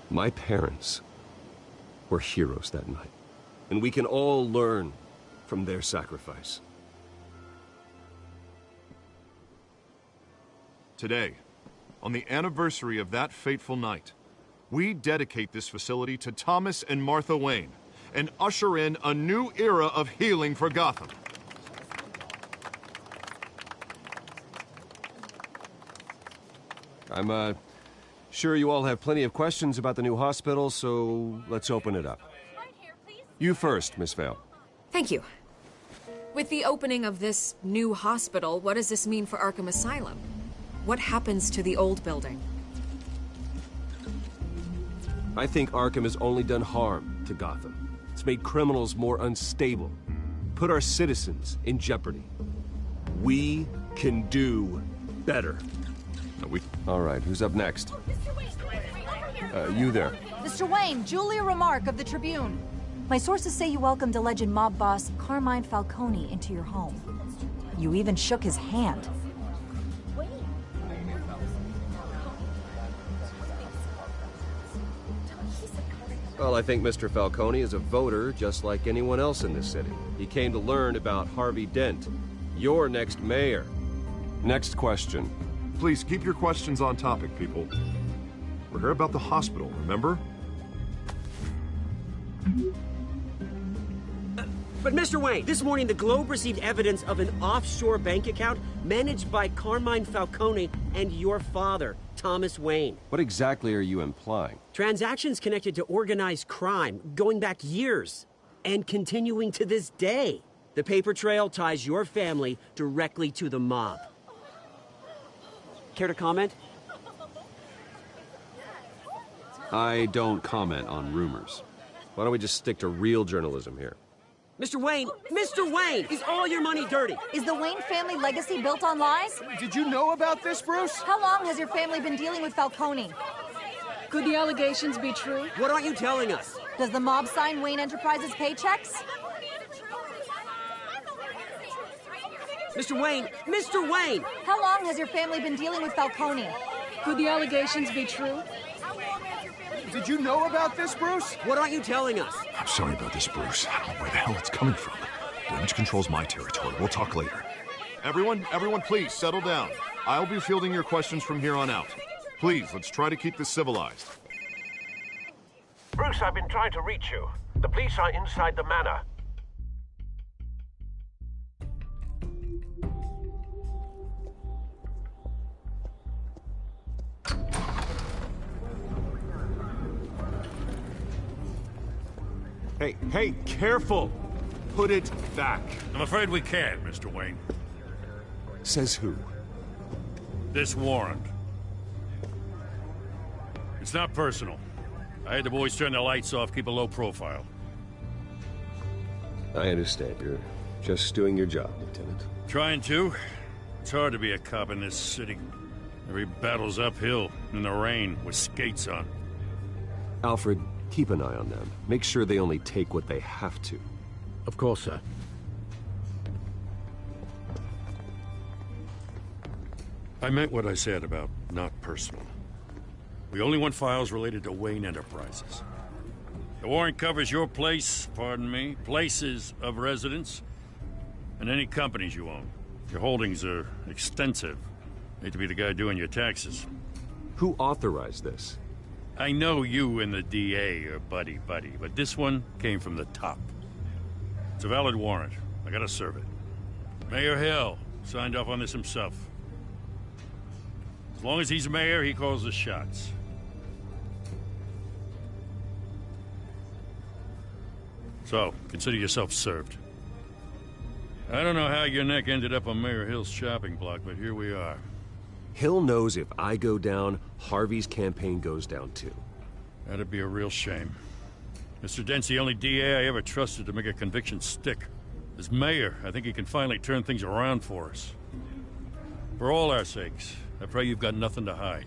My parents were heroes that night, and we can all learn from their sacrifice. Today, on the anniversary of that fateful night, we dedicate this facility to Thomas and Martha Wayne and usher in a new era of healing for Gotham. I'm sure you all have plenty of questions about the new hospital, so let's open it up. You first, Miss Vale. Thank you. With the opening of this new hospital, what does this mean for Arkham Asylum? What happens to the old building? I think Arkham has only done harm to Gotham. It's made criminals more unstable, put our citizens in jeopardy. We can do better. All right, who's up next? You there. Mr. Wayne, Julia Remark of the Tribune. My sources say you welcomed alleged mob boss Carmine Falcone into your home. You even shook his hand. Well, I think Mr. Falcone is a voter just like anyone else in this city. He came to learn about Harvey Dent, your next mayor. Next question. Please keep your questions on topic, people. We're here about the hospital, remember? But Mr. Wayne, this morning the Globe received evidence of an offshore bank account managed by Carmine Falcone and your father, Thomas Wayne. What exactly are you implying? Transactions connected to organized crime going back years and continuing to this day. The paper trail ties your family directly to the mob. Care to comment? I don't comment on rumors. Why don't we just stick to real journalism here? Mr. Wayne, is all your money dirty? Is the Wayne family legacy built on lies? Did you know about this, Bruce? How long has your family been dealing with Falcone? Could the allegations be true? What aren't you telling us? Does the mob sign Wayne Enterprises paychecks? Mr. Wayne! How long has your family been dealing with Falcone? Could the allegations be true? Did you know about this, Bruce? What aren't you telling us? I'm sorry about this, Bruce. I don't know where the hell it's coming from. Damage control's my territory. We'll talk later. Everyone, please, settle down. I'll be fielding your questions from here on out. Please, let's try to keep this civilized. Bruce, I've been trying to reach you. The police are inside the manor. Hey, careful! Put it back. I'm afraid we can't, Mr. Wayne. Says who? This warrant. It's not personal. I had the boys turn the lights off, keep a low profile. I understand. You're just doing your job, Lieutenant. Trying to. It's hard to be a cop in this city. Every battle's uphill, in the rain, with skates on. Alfred, keep an eye on them. Make sure they only take what they have to. Of course, sir. I meant what I said about not personal. We only want files related to Wayne Enterprises. The warrant covers your place, pardon me, places of residence, and any companies you own. Your holdings are extensive. Hate to be the guy doing your taxes. Who authorized this? I know you and the DA are buddy-buddy, but this one came from the top. It's a valid warrant. I gotta serve it. Mayor Hill signed off on this himself. As long as he's mayor, he calls the shots. So, consider yourself served. I don't know how your neck ended up on Mayor Hill's chopping block, but here we are. Hill knows if I go down, Harvey's campaign goes down too. That'd be a real shame. Mr. Dent's the only DA I ever trusted to make a conviction stick. As mayor, I think he can finally turn things around for us. For all our sakes, I pray you've got nothing to hide.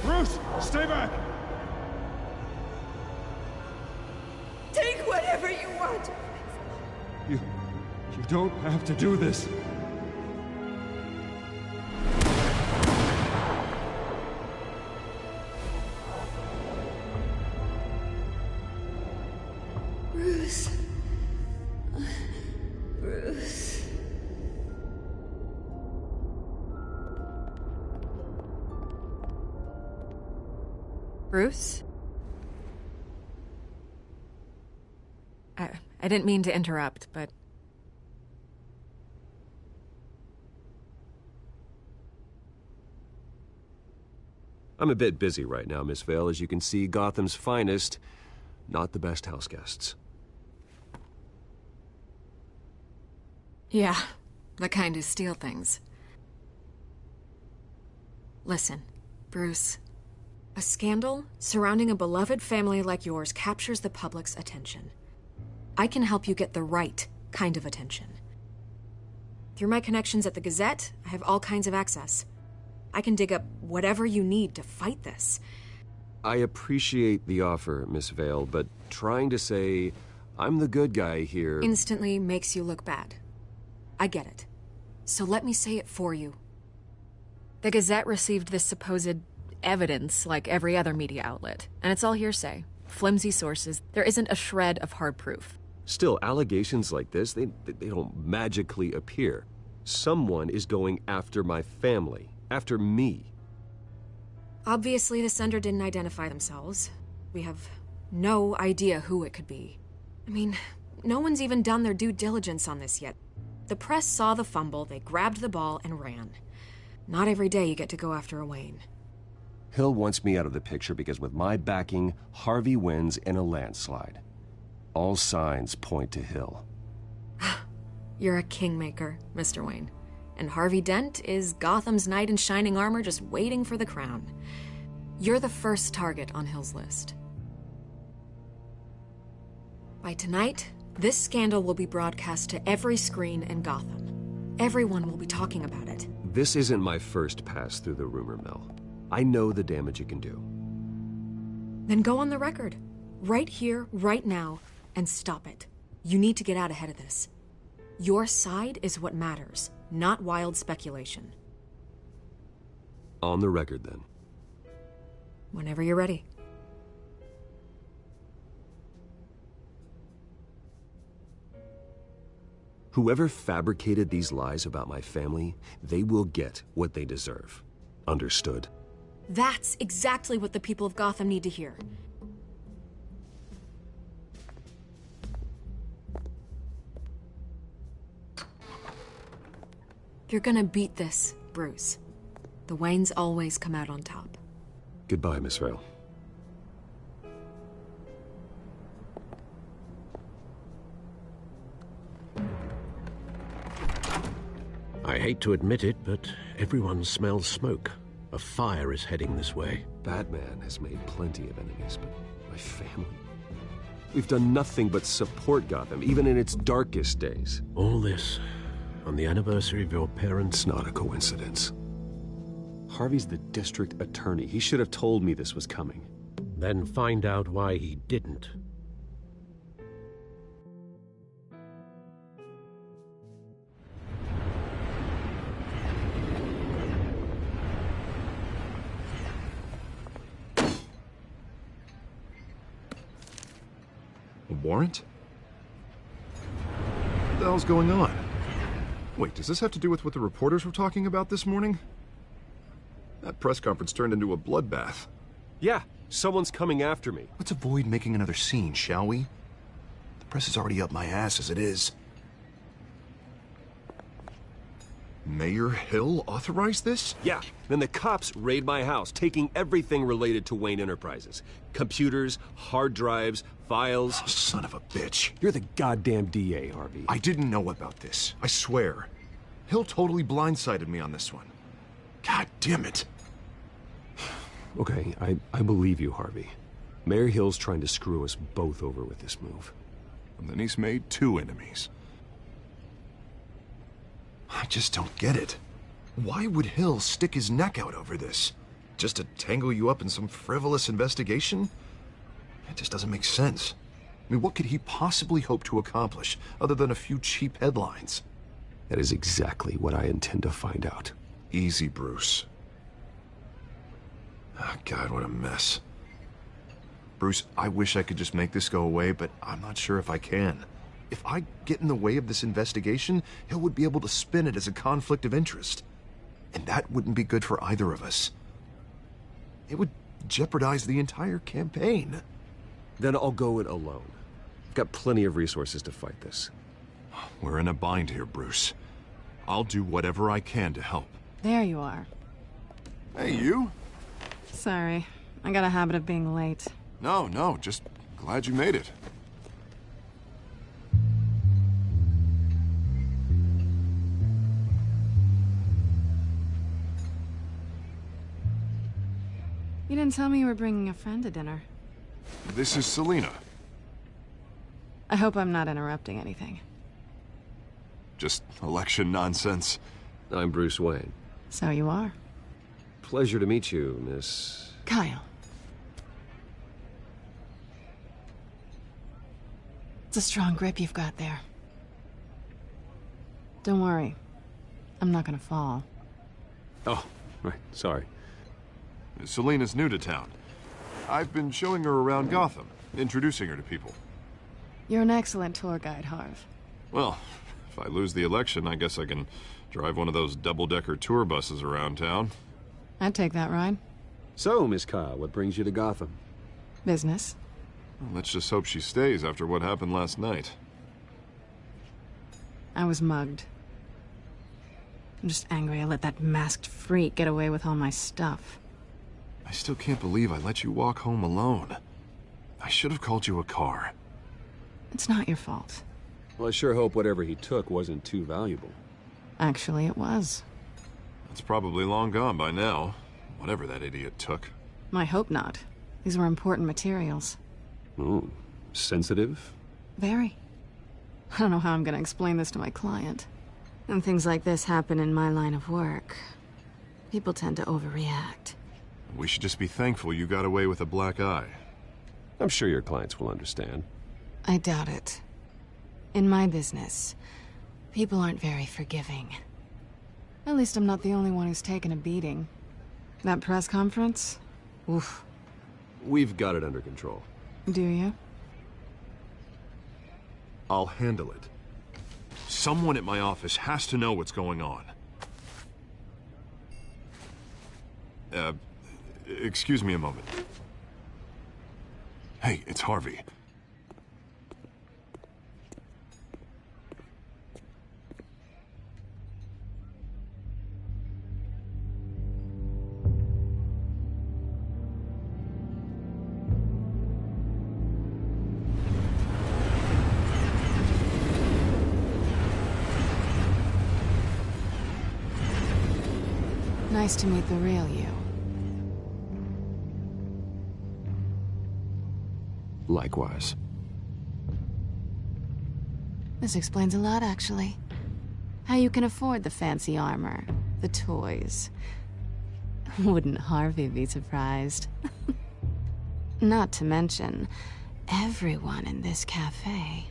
Bruce, stay back! Take whatever you want. You don't have to do this. Bruce. Bruce. Bruce? I didn't mean to interrupt, but... I'm a bit busy right now, Miss Vale. As you can see, Gotham's finest, not the best house guests. Yeah, the kind who steal things. Listen, Bruce. A scandal surrounding a beloved family like yours captures the public's attention. I can help you get the right kind of attention. Through my connections at the Gazette, I have all kinds of access. I can dig up whatever you need to fight this. I appreciate the offer, Miss Vale, but trying to say I'm the good guy here instantly makes you look bad. I get it. So let me say it for you. The Gazette received this supposed evidence like every other media outlet, and it's all hearsay. Flimsy sources. There isn't a shred of hard proof. Still, allegations like this, they don't magically appear. Someone is going after my family, after me. Obviously, the sender didn't identify themselves. We have no idea who it could be. I mean, no one's even done their due diligence on this yet. The press saw the fumble, they grabbed the ball and ran. Not every day you get to go after a Wayne. Hill wants me out of the picture because with my backing, Harvey wins in a landslide. All signs point to Hill. You're a kingmaker, Mr. Wayne. And Harvey Dent is Gotham's knight in shining armor just waiting for the crown. You're the first target on Hill's list. By tonight, this scandal will be broadcast to every screen in Gotham. Everyone will be talking about it. This isn't my first pass through the rumor mill. I know the damage it can do. Then go on the record. Right here, right now, and stop it. You need to get out ahead of this. Your side is what matters, not wild speculation. On the record, then. Whenever you're ready. Whoever fabricated these lies about my family, they will get what they deserve. Understood? That's exactly what the people of Gotham need to hear. You're gonna beat this, Bruce. The Waynes always come out on top. Goodbye, Miss Vale. I hate to admit it, but everyone smells smoke. A fire is heading this way. Batman has made plenty of enemies, but my family? We've done nothing but support Gotham, even in its darkest days. All this on the anniversary of your parents'... It's not a coincidence. Harvey's the district attorney. He should have told me this was coming. Then find out why he didn't. A warrant? What the hell's going on? Wait, does this have to do with what the reporters were talking about this morning? That press conference turned into a bloodbath. Yeah, someone's coming after me. Let's avoid making another scene, shall we? The press is already up my ass as it is. Mayor Hill authorized this? Yeah, then the cops raid my house, taking everything related to Wayne Enterprises. Computers, hard drives, files. Oh, son of a bitch. You're the goddamn DA, Harvey. I didn't know about this. I swear. Hill totally blindsided me on this one. God damn it. Okay, I believe you, Harvey. Mayor Hill's trying to screw us both over with this move. And then he's made two enemies. I just don't get it. Why would Hill stick his neck out over this? Just to tangle you up in some frivolous investigation? It just doesn't make sense. I mean, what could he possibly hope to accomplish other than a few cheap headlines? That is exactly what I intend to find out. Easy, Bruce. Oh, God, what a mess. Bruce, I wish I could just make this go away, but I'm not sure if I can. If I get in the way of this investigation, Hill would be able to spin it as a conflict of interest. And that wouldn't be good for either of us. It would jeopardize the entire campaign. Then I'll go it alone. I've got plenty of resources to fight this. We're in a bind here, Bruce. I'll do whatever I can to help. There you are. Hey, you? Sorry. I got a habit of being late. No, just glad you made it. You didn't tell me you were bringing a friend to dinner. This is Selina. I hope I'm not interrupting anything. Just election nonsense. I'm Bruce Wayne. So you are. Pleasure to meet you, Miss... Kyle. It's a strong grip you've got there. Don't worry. I'm not gonna fall. Oh, right. Sorry. Selena's new to town. I've been showing her around Gotham, introducing her to people. You're an excellent tour guide, Harv. Well, if I lose the election, I guess I can drive one of those double-decker tour buses around town. I'd take that ride. So, Miss Kyle, what brings you to Gotham? Business. Well, let's just hope she stays after what happened last night. I was mugged. I'm just angry I let that masked freak get away with all my stuff. I still can't believe I let you walk home alone. I should have called you a car. It's not your fault. Well, I sure hope whatever he took wasn't too valuable. Actually, it was. It's probably long gone by now, whatever that idiot took. I hope not. These were important materials. Ooh, sensitive? Very. I don't know how I'm gonna explain this to my client. When things like this happen in my line of work, people tend to overreact. We should just be thankful you got away with a black eye. I'm sure your clients will understand. I doubt it. In my business, people aren't very forgiving. At least I'm not the only one who's taken a beating. That press conference? Oof. We've got it under control. Do you? I'll handle it. Someone at my office has to know what's going on. Excuse me a moment. Hey, it's Harvey. Nice to meet the real you. Likewise. This explains a lot, actually. How you can afford the fancy armor, the toys. Wouldn't Harvey be surprised? Not to mention, everyone in this cafe.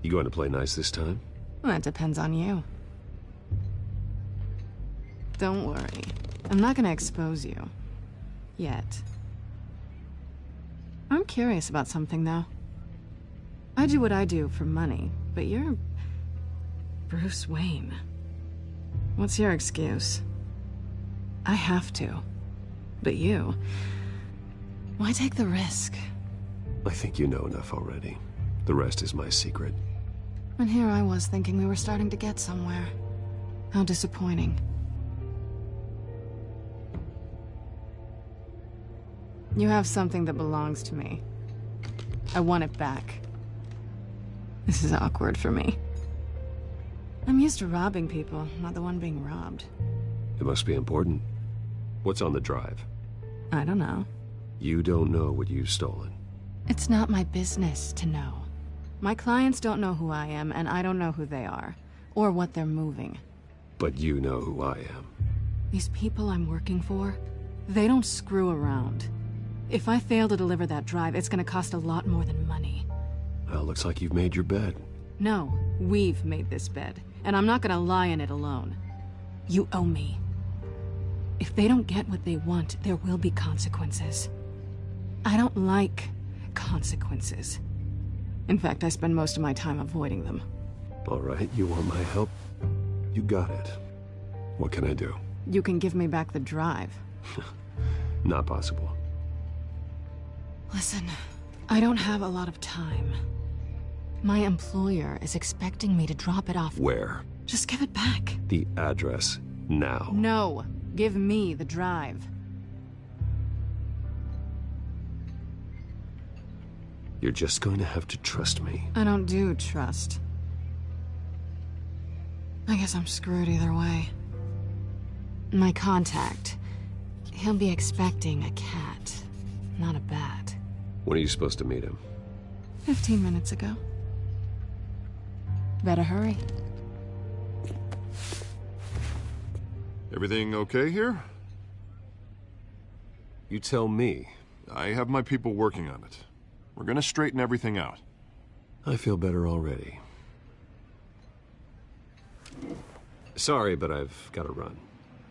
You going to play nice this time? Well, that depends on you. Don't worry. I'm not gonna expose you. Yet. I'm curious about something, though. I do what I do for money, but you're... Bruce Wayne. What's your excuse? I have to. But you... Why take the risk? I think you know enough already. The rest is my secret. And here I was thinking we were starting to get somewhere. How disappointing. You have something that belongs to me. I want it back. This is awkward for me. I'm used to robbing people, not the one being robbed. It must be important. What's on the drive? I don't know. You don't know what you've stolen. It's not my business to know. My clients don't know who I am, and I don't know who they are, or what they're moving. But you know who I am. These people I'm working for, they don't screw around. If I fail to deliver that drive, it's gonna cost a lot more than money. Well, looks like you've made your bed. No, we've made this bed, and I'm not gonna lie in it alone. You owe me. If they don't get what they want, there will be consequences. I don't like consequences. In fact, I spend most of my time avoiding them. All right, you want my help? You got it. What can I do? You can give me back the drive. Not possible. Listen, I don't have a lot of time. My employer is expecting me to drop it off. Where? Just give it back. The address, now. No, give me the drive. You're just going to have to trust me. I don't do trust. I guess I'm screwed either way. My contact, he'll be expecting a cat, not a bat. When are you supposed to meet him? 15 minutes ago. Better hurry. Everything okay here? You tell me. I have my people working on it. We're gonna straighten everything out. I feel better already. Sorry, but I've got to run.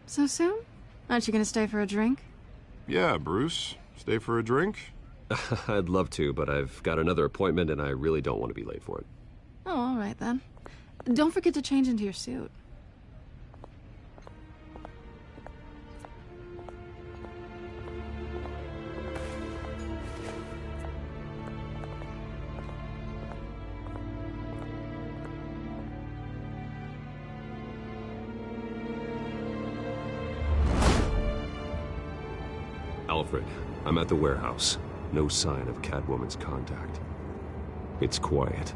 So soon? Aren't you gonna stay for a drink? Yeah, Bruce. Stay for a drink? I'd love to, but I've got another appointment and I really don't want to be late for it. Oh, all right then. Don't forget to change into your suit. Alfred, I'm at the warehouse. No sign of Catwoman's contact. It's quiet.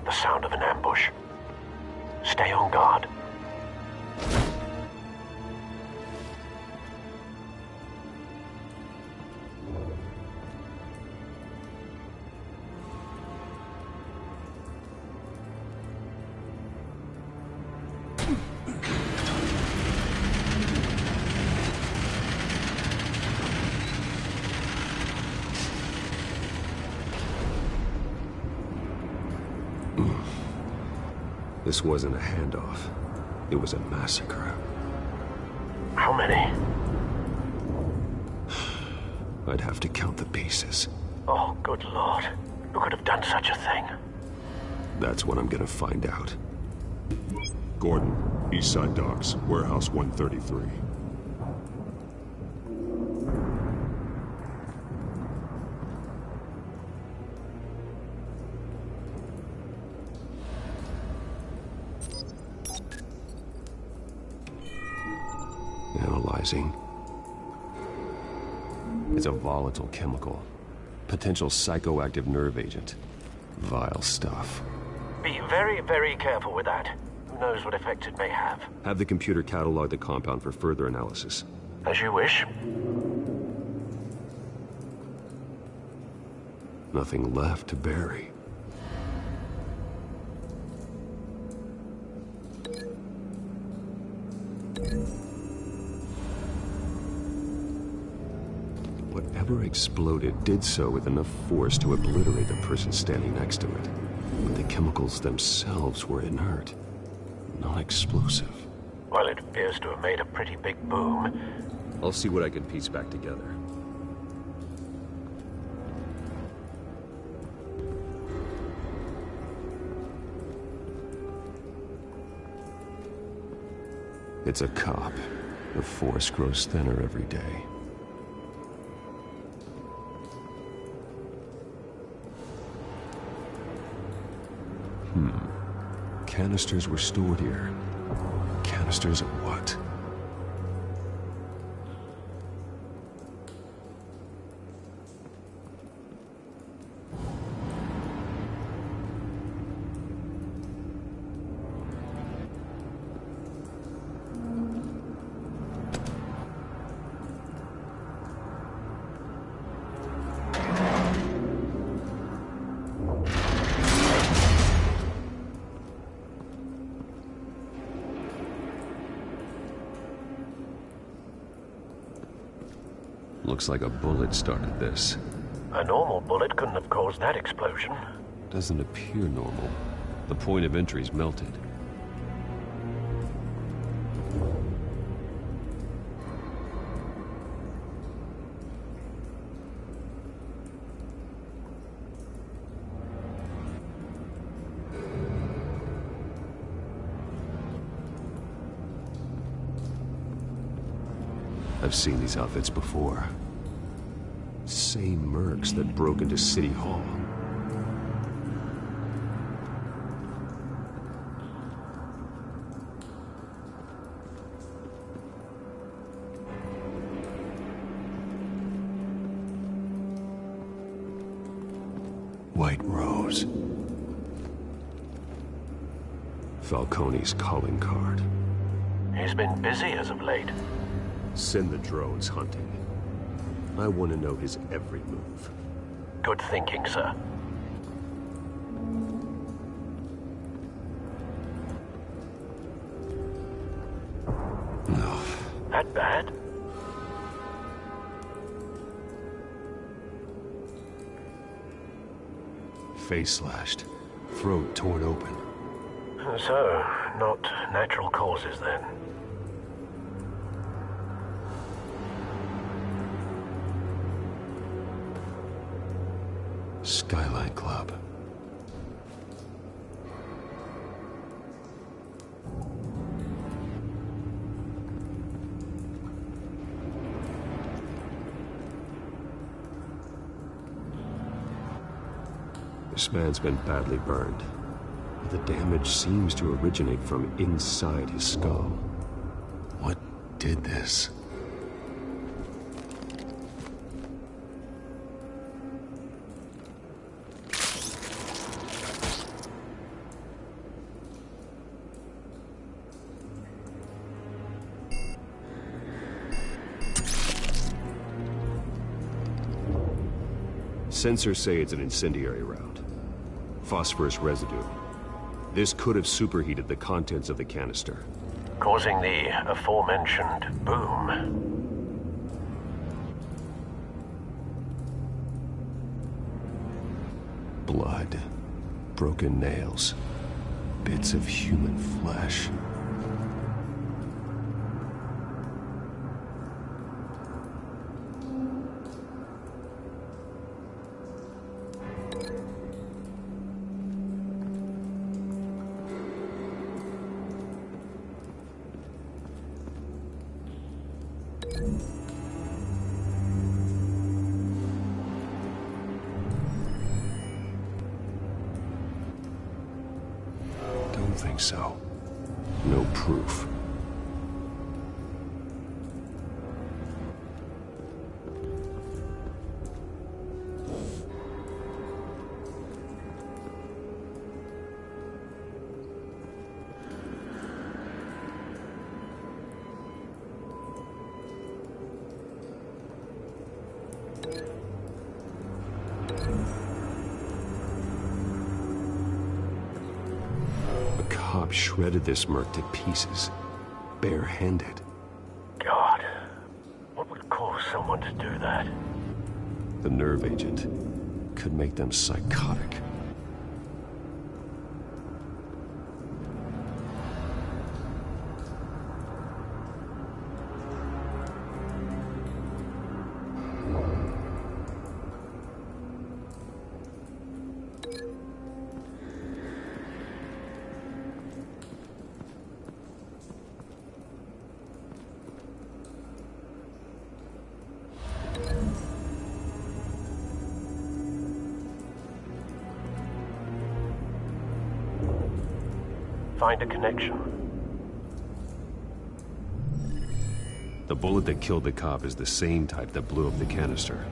The sound of an ambush. Stay on guard. This wasn't a handoff. It was a massacre. How many? I'd have to count the pieces. Oh, good Lord. Who could have done such a thing? That's what I'm gonna find out. Gordon, East Side Docks, Warehouse 133. Analyzing. It's a volatile chemical. Potential psychoactive nerve agent. Vile stuff. Be very, very careful with that. Who knows what effects it may have. Have the computer catalog the compound for further analysis. As you wish. Nothing left to bury. Whatever exploded did so with enough force to obliterate the person standing next to it. But the chemicals themselves were inert, non-explosive. Well, it appears to have made a pretty big boom. I'll see what I can piece back together. It's a cop. The force grows thinner every day. Canisters were stored here. Canisters of what? Looks like a bullet started this. A normal bullet couldn't have caused that explosion. Doesn't appear normal. The point of entry's melted. I've seen these outfits before. Same mercs that broke into City Hall. White Rose. Falcone's calling card. He's been busy as of late. Send the drones hunting. I want to know his every move. Good thinking, sir. that bad? Face slashed, throat torn open. So, not natural causes then? Skyline Club. This man's been badly burned. The damage seems to originate from inside his skull. What did this? Sensors say it's an incendiary round. Phosphorus residue. This could have superheated the contents of the canister, causing the aforementioned boom. Blood, broken nails, bits of human flesh. Don't think so. No proof. Cop shredded this merc to pieces, bare-handed. God, what would cause someone to do that? The nerve agent could make them psychotic. Find a connection. The bullet that killed the cop is the same type that blew up the canister.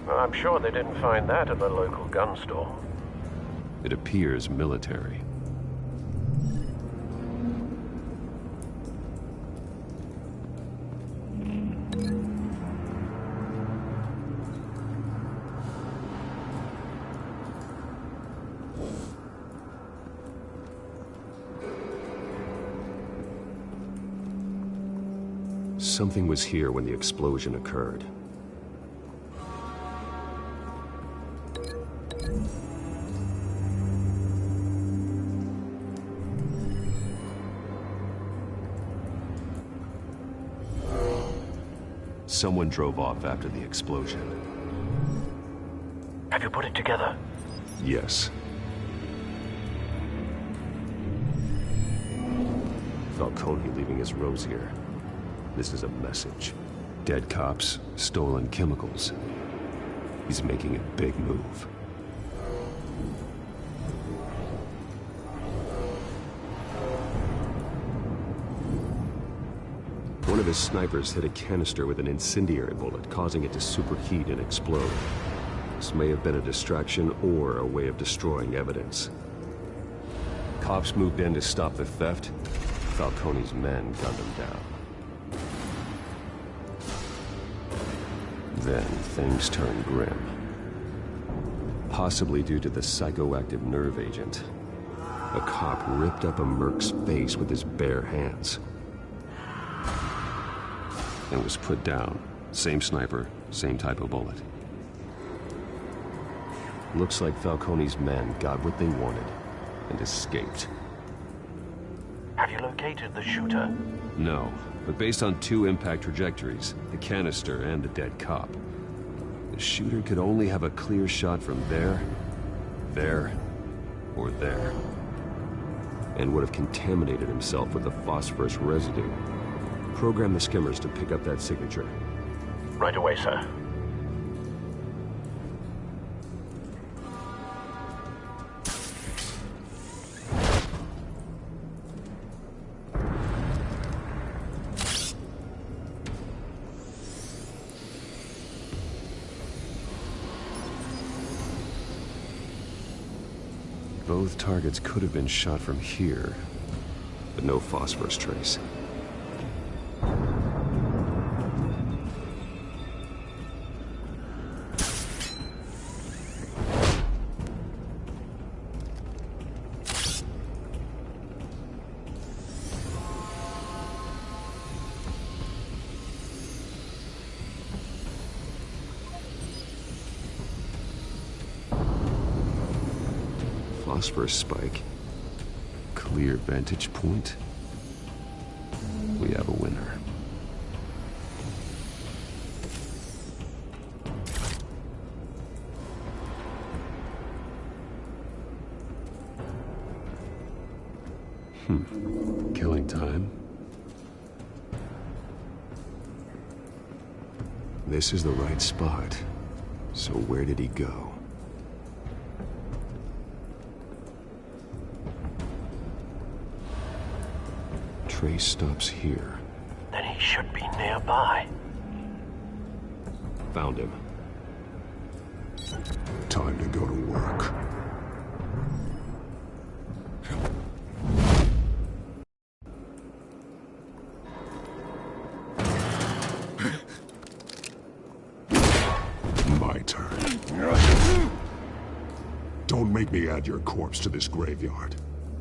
Well, I'm sure they didn't find that at the local gun store. It appears military. Something was here when the explosion occurred. Someone drove off after the explosion. Have you put it together? Yes. Falcone leaving his rose here. This is a message. Dead cops, stolen chemicals. He's making a big move. One of his snipers hit a canister with an incendiary bullet, causing it to superheat and explode. This may have been a distraction or a way of destroying evidence. Cops moved in to stop the theft. Falcone's men gunned him down. Then things turned grim. Possibly due to the psychoactive nerve agent. A cop ripped up a merc's face with his bare hands. and was put down. Same sniper, same type of bullet. Looks like Falcone's men got what they wanted and escaped. Have you located the shooter? No, but based on 2 impact trajectories, the canister and the dead cop, the shooter could only have a clear shot from there, or there, and would have contaminated himself with the phosphorus residue. Program the skimmers to pick up that signature. Right away, sir. Both targets could have been shot from here, but no phosphorus trace. Phosphorus spike. Clear vantage point. We have a winner. Killing time. This is the right spot. So where did he go? Trace stops here. Then he should be nearby. Found him. Time to go to work. My turn. Don't make me add your corpse to this graveyard.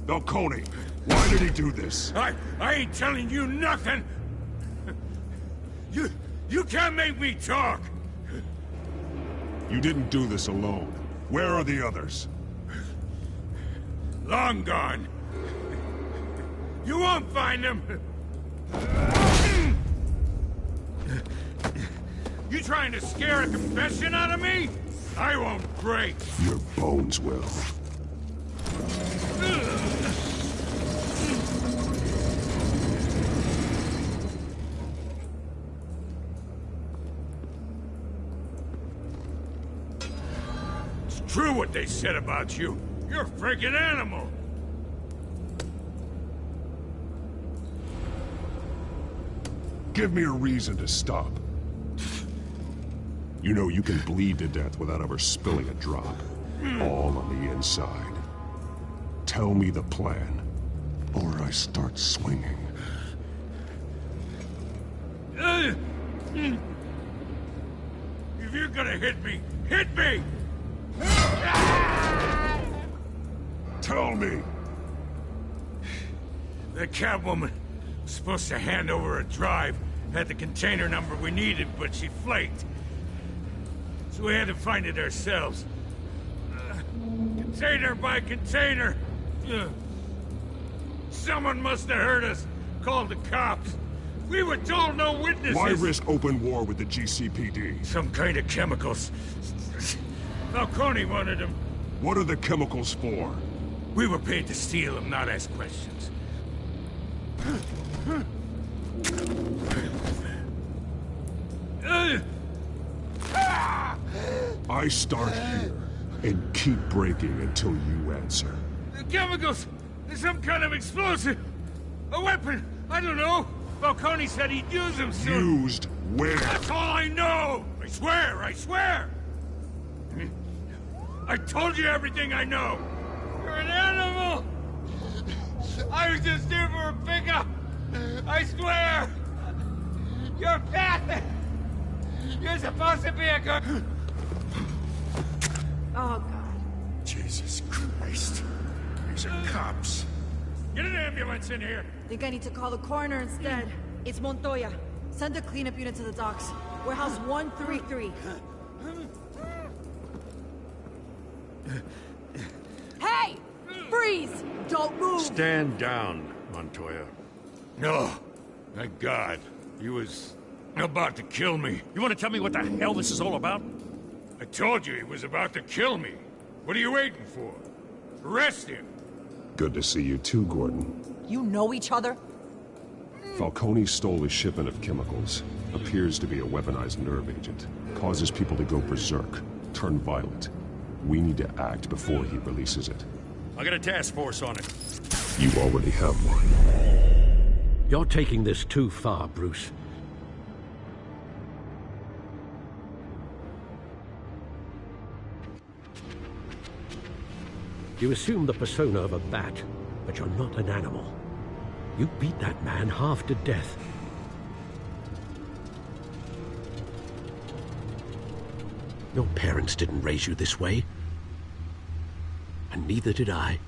Falcone, why did he do this? I ain't telling you nothing! You can't make me talk! You didn't do this alone. Where are the others? Long gone. You won't find them! You trying to scare a confession out of me? I won't break! Your bones will. It's true what they said about you. You're a freaking animal. Give me a reason to stop. You know you can bleed to death without ever spilling a drop. All on the inside. Tell me the plan, or I start swinging. If you're gonna hit me, hit me! Tell me! The Catwoman was supposed to hand over a drive, had the container number we needed, but she flaked. So we had to find it ourselves. Container by container. Someone must have heard us, called the cops. We were told no witnesses. Why risk open war with the GCPD? Some kind of chemicals. Falcone wanted them. What are the chemicals for? We were paid to steal them, not ask questions. I start here and keep breaking until you answer. The chemicals! There's some kind of explosive! A weapon! I don't know! Falcone said he'd use them soon! Used where? That's all I know! I swear! I swear! I told you everything I know! You're an animal! I was just here for a pickup! I swear! You're pathetic! You're supposed to be a good... Oh, God. Jesus Christ. These are cops. Get an ambulance in here! Think I need to call the coroner instead. It's Montoya. Send a cleanup unit to the docks. Warehouse 133. Hey! Freeze! Don't move! Stand down, Montoya. No. Thank God. He was about to kill me. You want to tell me what the hell this is all about? I told you he was about to kill me. What are you waiting for? Arrest him! Good to see you too, Gordon. You know each other? Falcone stole a shipment of chemicals. Appears to be a weaponized nerve agent. Causes people to go berserk, turn violent. We need to act before he releases it. I got a task force on it. You already have one. You're taking this too far, Bruce. You assume the persona of a bat, but you're not an animal. You beat that man half to death. Your parents didn't raise you this way. And neither did I.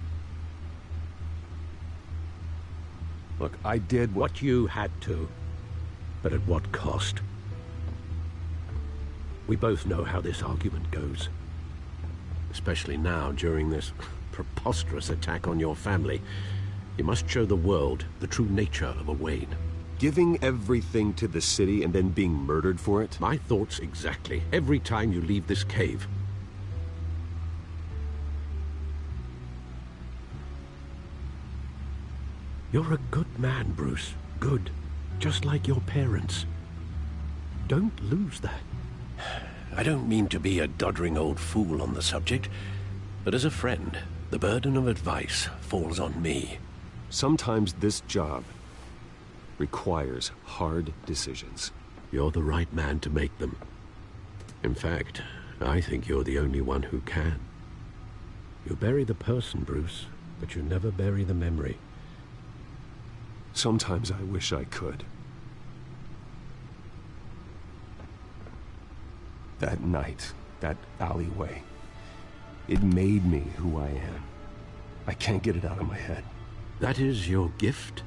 Look, I did what you had to. But at what cost? We both know how this argument goes. Especially now, during this preposterous attack on your family. You must show the world the true nature of a Wayne. Giving everything to the city and then being murdered for it? My thoughts exactly. Every time you leave this cave. You're a good man, Bruce. Good. Just like your parents. Don't lose that. I don't mean to be a doddering old fool on the subject, but as a friend, the burden of advice falls on me. Sometimes this job requires hard decisions. You're the right man to make them. In fact, I think you're the only one who can. You bury the person, Bruce, but you never bury the memory. Sometimes I wish I could. That night, that alleyway, it made me who I am. I can't get it out of my head. That is your gift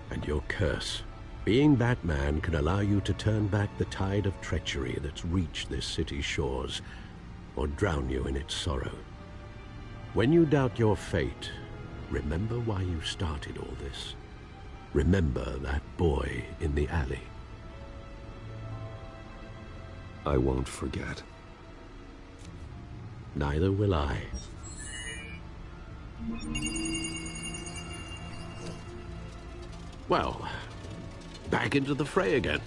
and your curse. Being Batman can allow you to turn back the tide of treachery that's reached this city's shores, or drown you in its sorrow. When you doubt your fate, remember why you started all this. Remember that boy in the alley. I won't forget. Neither will I. Well, back into the fray again.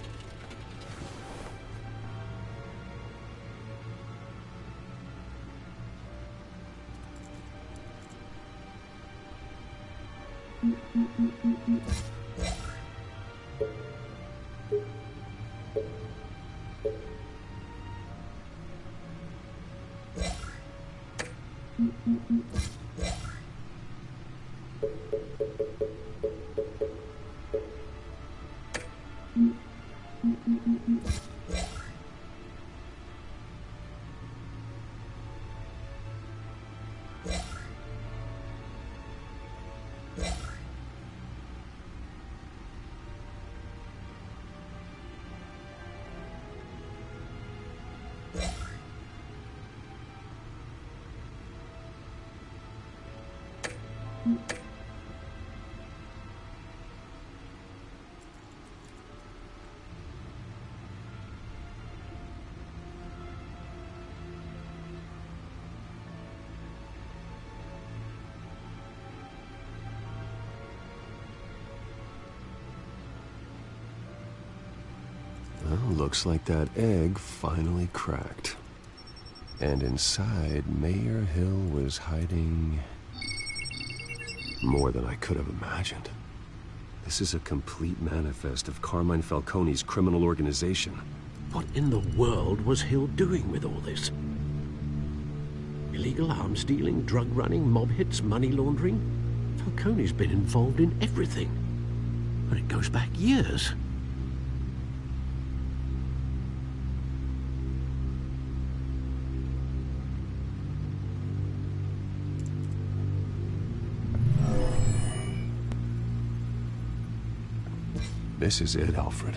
Well, looks like that egg finally cracked. And inside, Mayor Hill was hiding more than I could have imagined. This is a complete manifest of Carmine Falcone's criminal organization. What in the world was Hill doing with all this? Illegal arms dealing, drug running, mob hits, money laundering? Falcone's been involved in everything. And it goes back years. This is it, Alfred.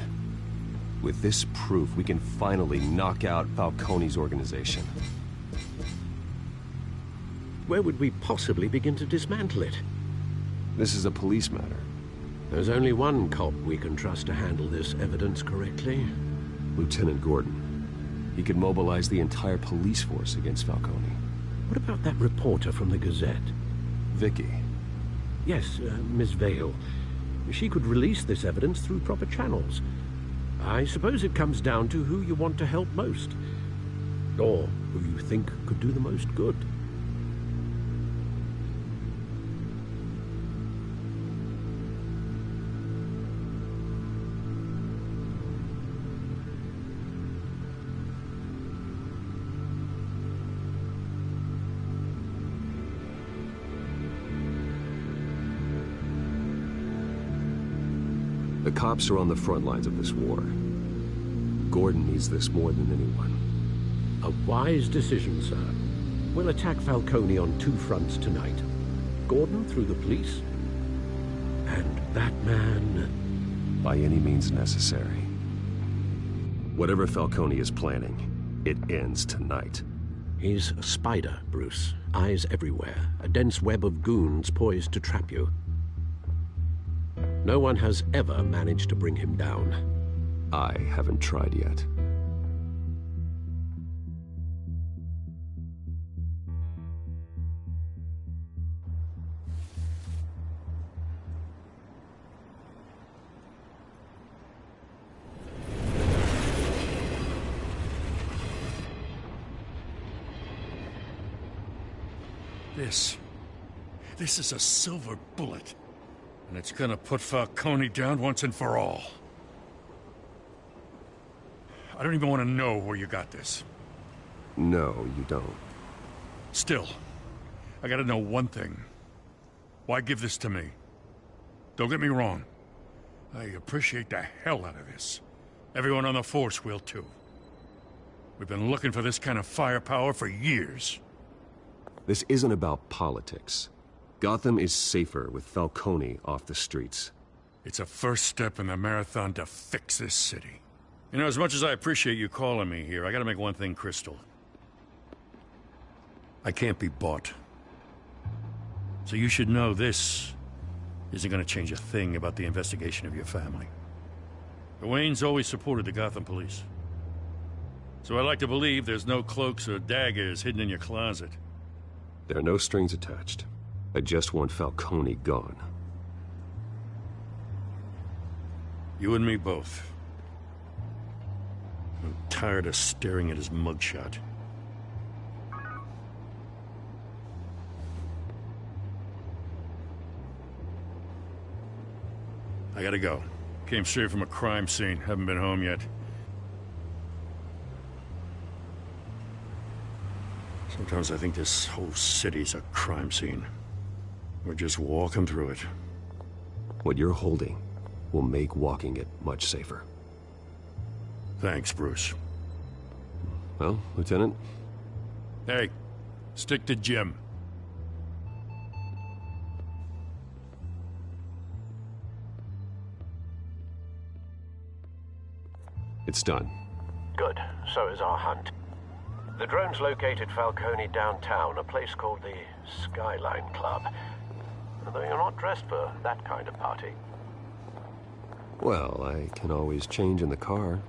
With this proof, we can finally knock out Falcone's organization. Where would we possibly begin to dismantle it? This is a police matter. There's only one cop we can trust to handle this evidence correctly. Lieutenant Gordon. He could mobilize the entire police force against Falcone. What about that reporter from the Gazette? Vicky. Yes, Miss Vale. She could release this evidence through proper channels. I suppose it comes down to who you want to help most. Or who you think could do the most good. The cops are on the front lines of this war. Gordon needs this more than anyone. A wise decision, sir. We'll attack Falcone on two fronts tonight. Gordon through the police, and that man... by any means necessary. Whatever Falcone is planning, it ends tonight. He's a spider, Bruce. Eyes everywhere. A dense web of goons poised to trap you. No one has ever managed to bring him down. I haven't tried yet. This is a silver bullet. And it's gonna put Falcone down once and for all. I don't even want to know where you got this. No, you don't. Still, I gotta know one thing. Why give this to me? Don't get me wrong. I appreciate the hell out of this. Everyone on the force will too. We've been looking for this kind of firepower for years. This isn't about politics. Gotham is safer with Falcone off the streets. It's a first step in the marathon to fix this city. You know, as much as I appreciate you calling me here, I gotta make one thing crystal. I can't be bought. So you should know this isn't gonna change a thing about the investigation of your family. The Waynes always supported the Gotham police. So I like to believe there's no cloaks or daggers hidden in your closet. There are no strings attached. I just want Falcone gone. You and me both. I'm tired of staring at his mugshot. I gotta go. Came straight from a crime scene. Haven't been home yet. Sometimes I think this whole city's a crime scene. We're just walking through it. What you're holding will make walking it much safer. Thanks, Bruce. Well, Lieutenant? Hey, stick to Jim. It's done. Good. So is our hunt. The drones located Falcone downtown, a place called the Skyline Club. Although you're not dressed for that kind of party. Well, I can always change in the car.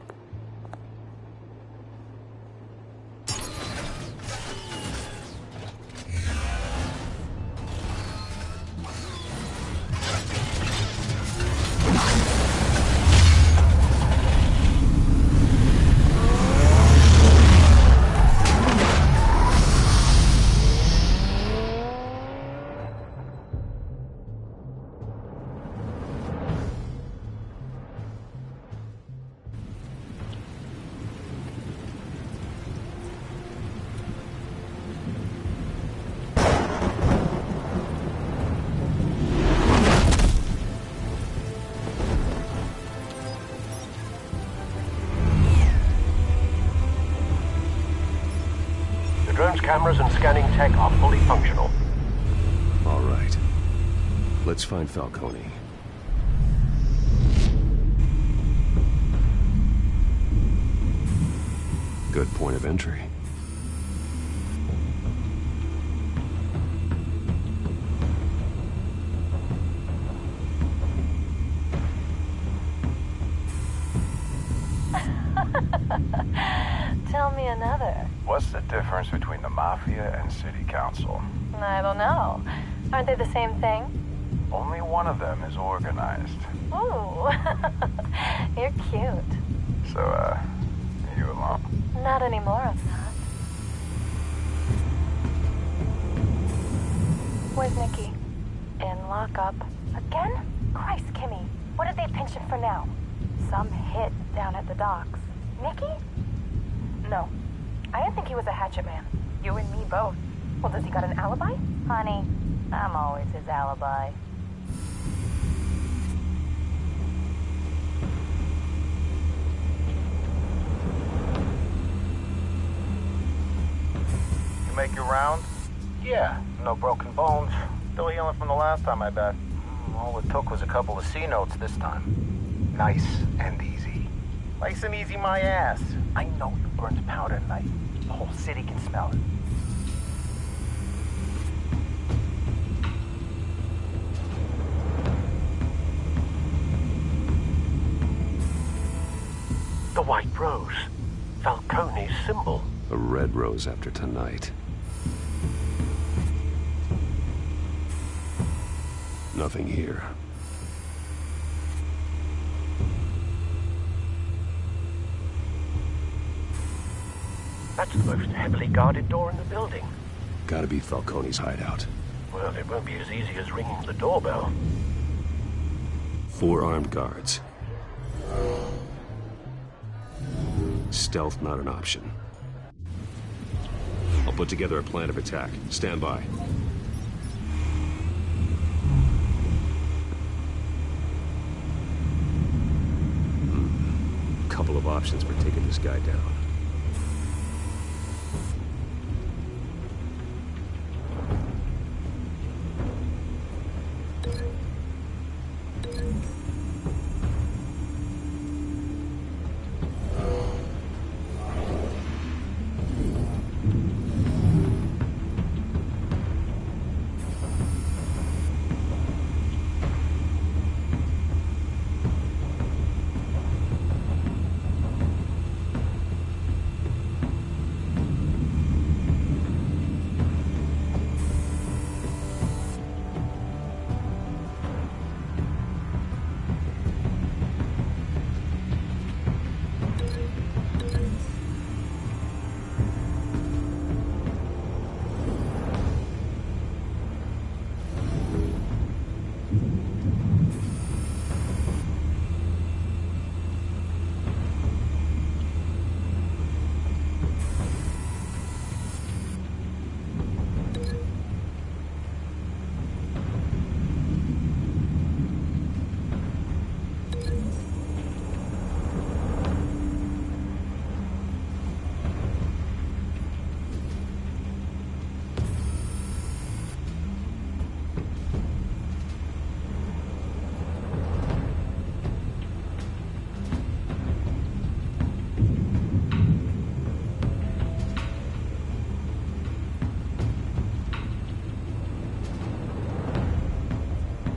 Cameras and scanning tech are fully functional. All right. Let's find Falcone. good point of entry. Tell me another. What's the difference between the Mafia and City Council? I don't know. Aren't they the same thing? Only one of them is organized. Ooh, you're cute. So, are you alone? Not anymore, I'm not. Where's Nikki? In lockup. Again? Christ, Kimmy. What did they pinch him for now? Some hit down at the docks. Nikki? No. I didn't think he was a hatchet man. You and me both. Well, does he got an alibi? Honey, I'm always his alibi. You make your round? Yeah, no broken bones. Still healing from the last time, I bet. All it took was a couple of C notes this time. Nice and easy. Nice and easy my ass. I know you burned powder tonight. The whole city can smell it. The white rose. Falcone's symbol. A red rose after tonight. Nothing here. That's the most heavily guarded door in the building. Gotta be Falcone's hideout. Well, it won't be as easy as ringing the doorbell. 4 armed guards. Stealth not an option. I'll put together a plan of attack. Stand by. Couple of options for taking this guy down.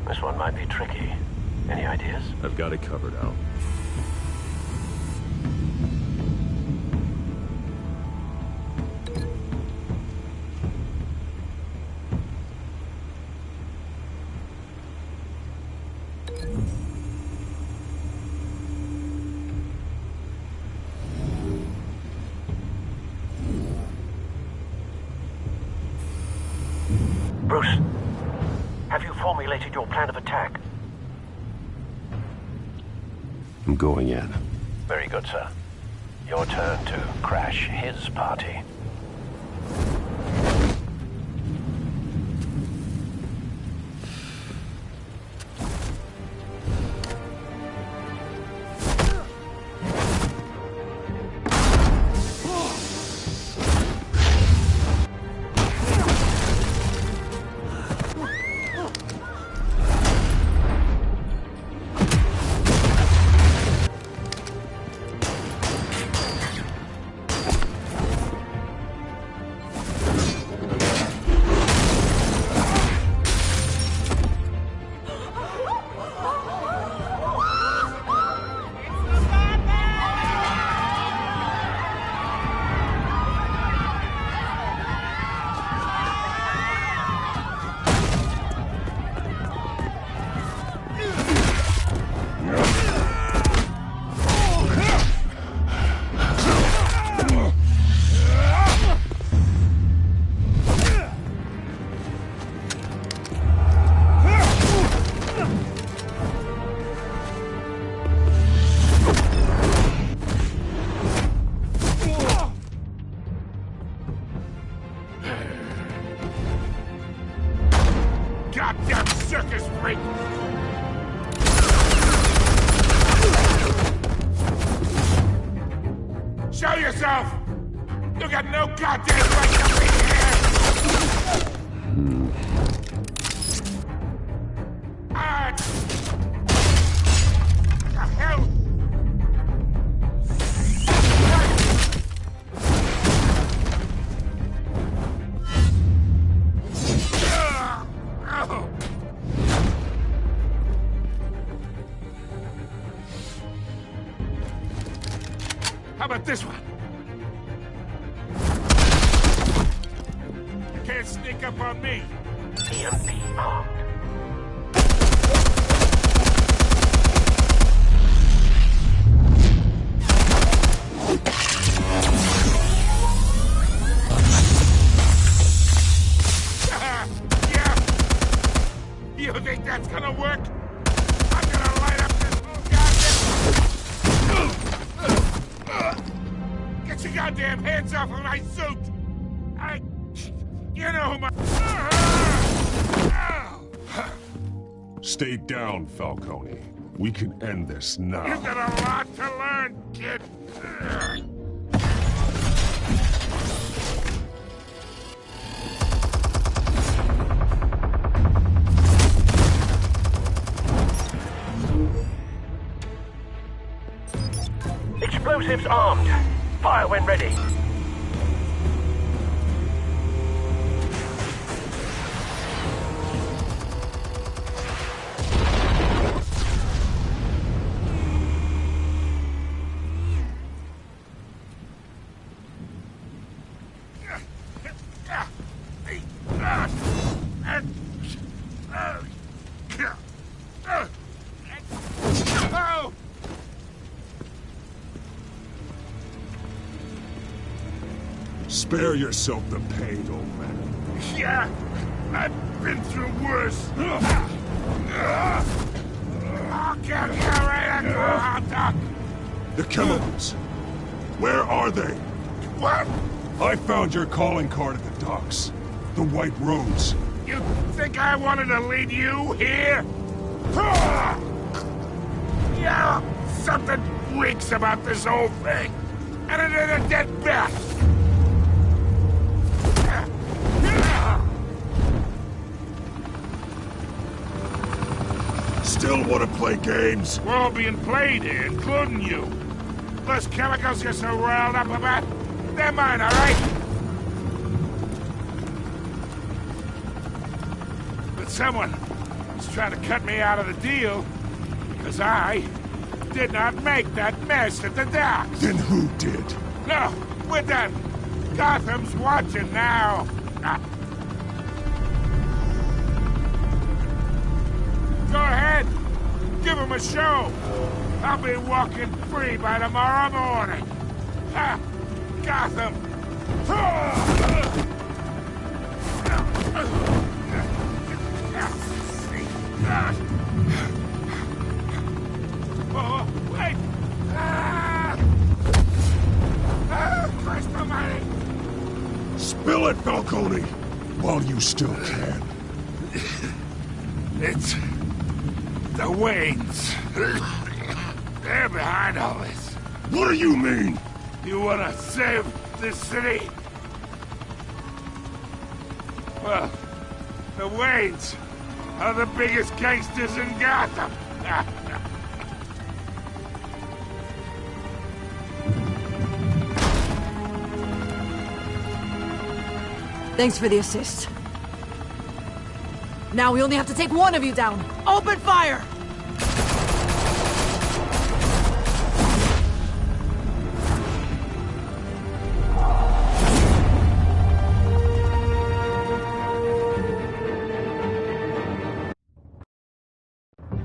This one might be tricky. Any ideas? I've got it covered, Al. Bruce, have you formulated your plan of attack? I'm going in. Very good, sir. Your turn to crash his party. yourself! You got no goddamn right to be here! What the hell? How about this one? You can't sneak up on me. EMP armed. Yeah. You think that's gonna work? I'm gonna light up this whole goddamn... Get your goddamn hands off of my suit! You know who my... Stay down, Falcone. We can end this now. You've got a lot to learn, kid. Explosives armed. Fire when ready. Spare yourself the pain, old man. Yeah, I've been through worse. I'll kill you right at the hot dog. The chemicals. Where are they? What? I found your calling card at the docks. The White Rose. You think I wanted to lead you here? Yeah, something reeks about this whole thing. And it is a dead bat. Still want to play games? We're all being played here, including you. Those chemicals you're so riled up about, they're mine, all right? But someone is trying to cut me out of the deal because I did not make that mess at the docks. Then who did? No, we're done. Gotham's watching now. Go ahead. Give him a show. I'll be walking free by tomorrow morning. Gotham. Oh, wait. Christ almighty. Spill it, Falcone, while you still can. It's the Waynes. They're behind all this. What do you mean? You want to save this city? Well, the Waynes are the biggest gangsters in Gotham. Thanks for the assist. Now we only have to take one of you down. Open fire!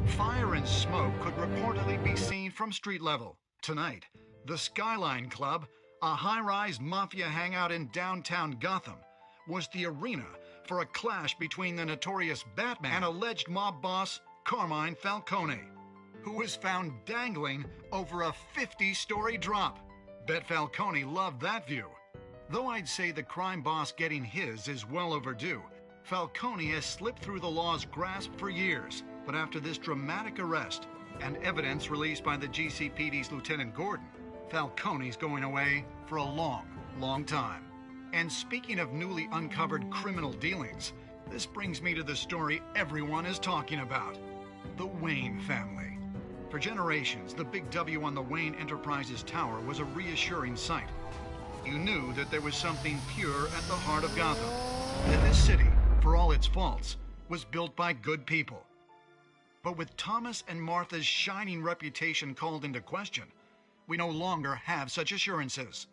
Fire and smoke could reportedly be seen from street level. Tonight, the Skyline Club, a high-rise mafia hangout in downtown Gotham, was the arena for a clash between the notorious Batman and alleged mob boss Carmine Falcone, who was found dangling over a 50-story drop. Bet Falcone loved that view. Though I'd say the crime boss getting his is well overdue, Falcone has slipped through the law's grasp for years. But after this dramatic arrest and evidence released by the GCPD's Lieutenant Gordon, Falcone's going away for a long, long time. And speaking of newly uncovered criminal dealings, this brings me to the story everyone is talking about. The Wayne family. For generations, the big W on the Wayne Enterprises tower was a reassuring sight. You knew that there was something pure at the heart of Gotham. That this city, for all its faults, was built by good people. But with Thomas and Martha's shining reputation called into question, we no longer have such assurances.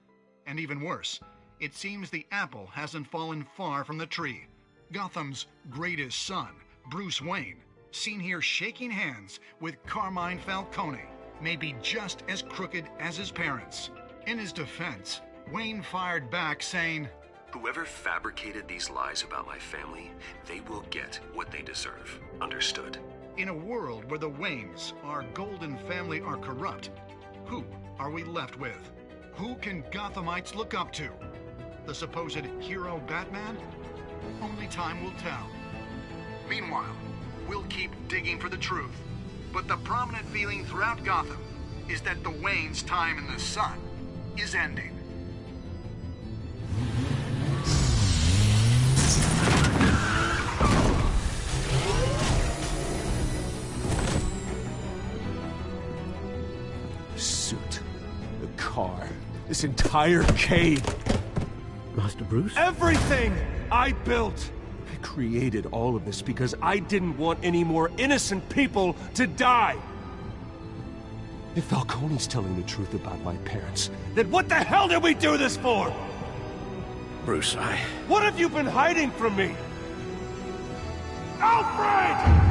And even worse, it seems the apple hasn't fallen far from the tree. Gotham's greatest son, Bruce Wayne, seen here shaking hands with Carmine Falcone, may be just as crooked as his parents. In his defense, Wayne fired back saying, "Whoever fabricated these lies about my family, they will get what they deserve. Understood?" In a world where the Waynes, our golden family, are corrupt, who are we left with? Who can Gothamites look up to? The supposed hero Batman? Only time will tell. Meanwhile, we'll keep digging for the truth. But the prominent feeling throughout Gotham is that the Waynes' time in the sun is ending. The suit, the car, this entire cave. Master Bruce? Everything I built! I created all of this because I didn't want any more innocent people to die! If Falcone's telling the truth about my parents, then what the hell did we do this for? Bruce, What have you been hiding from me? Alfred!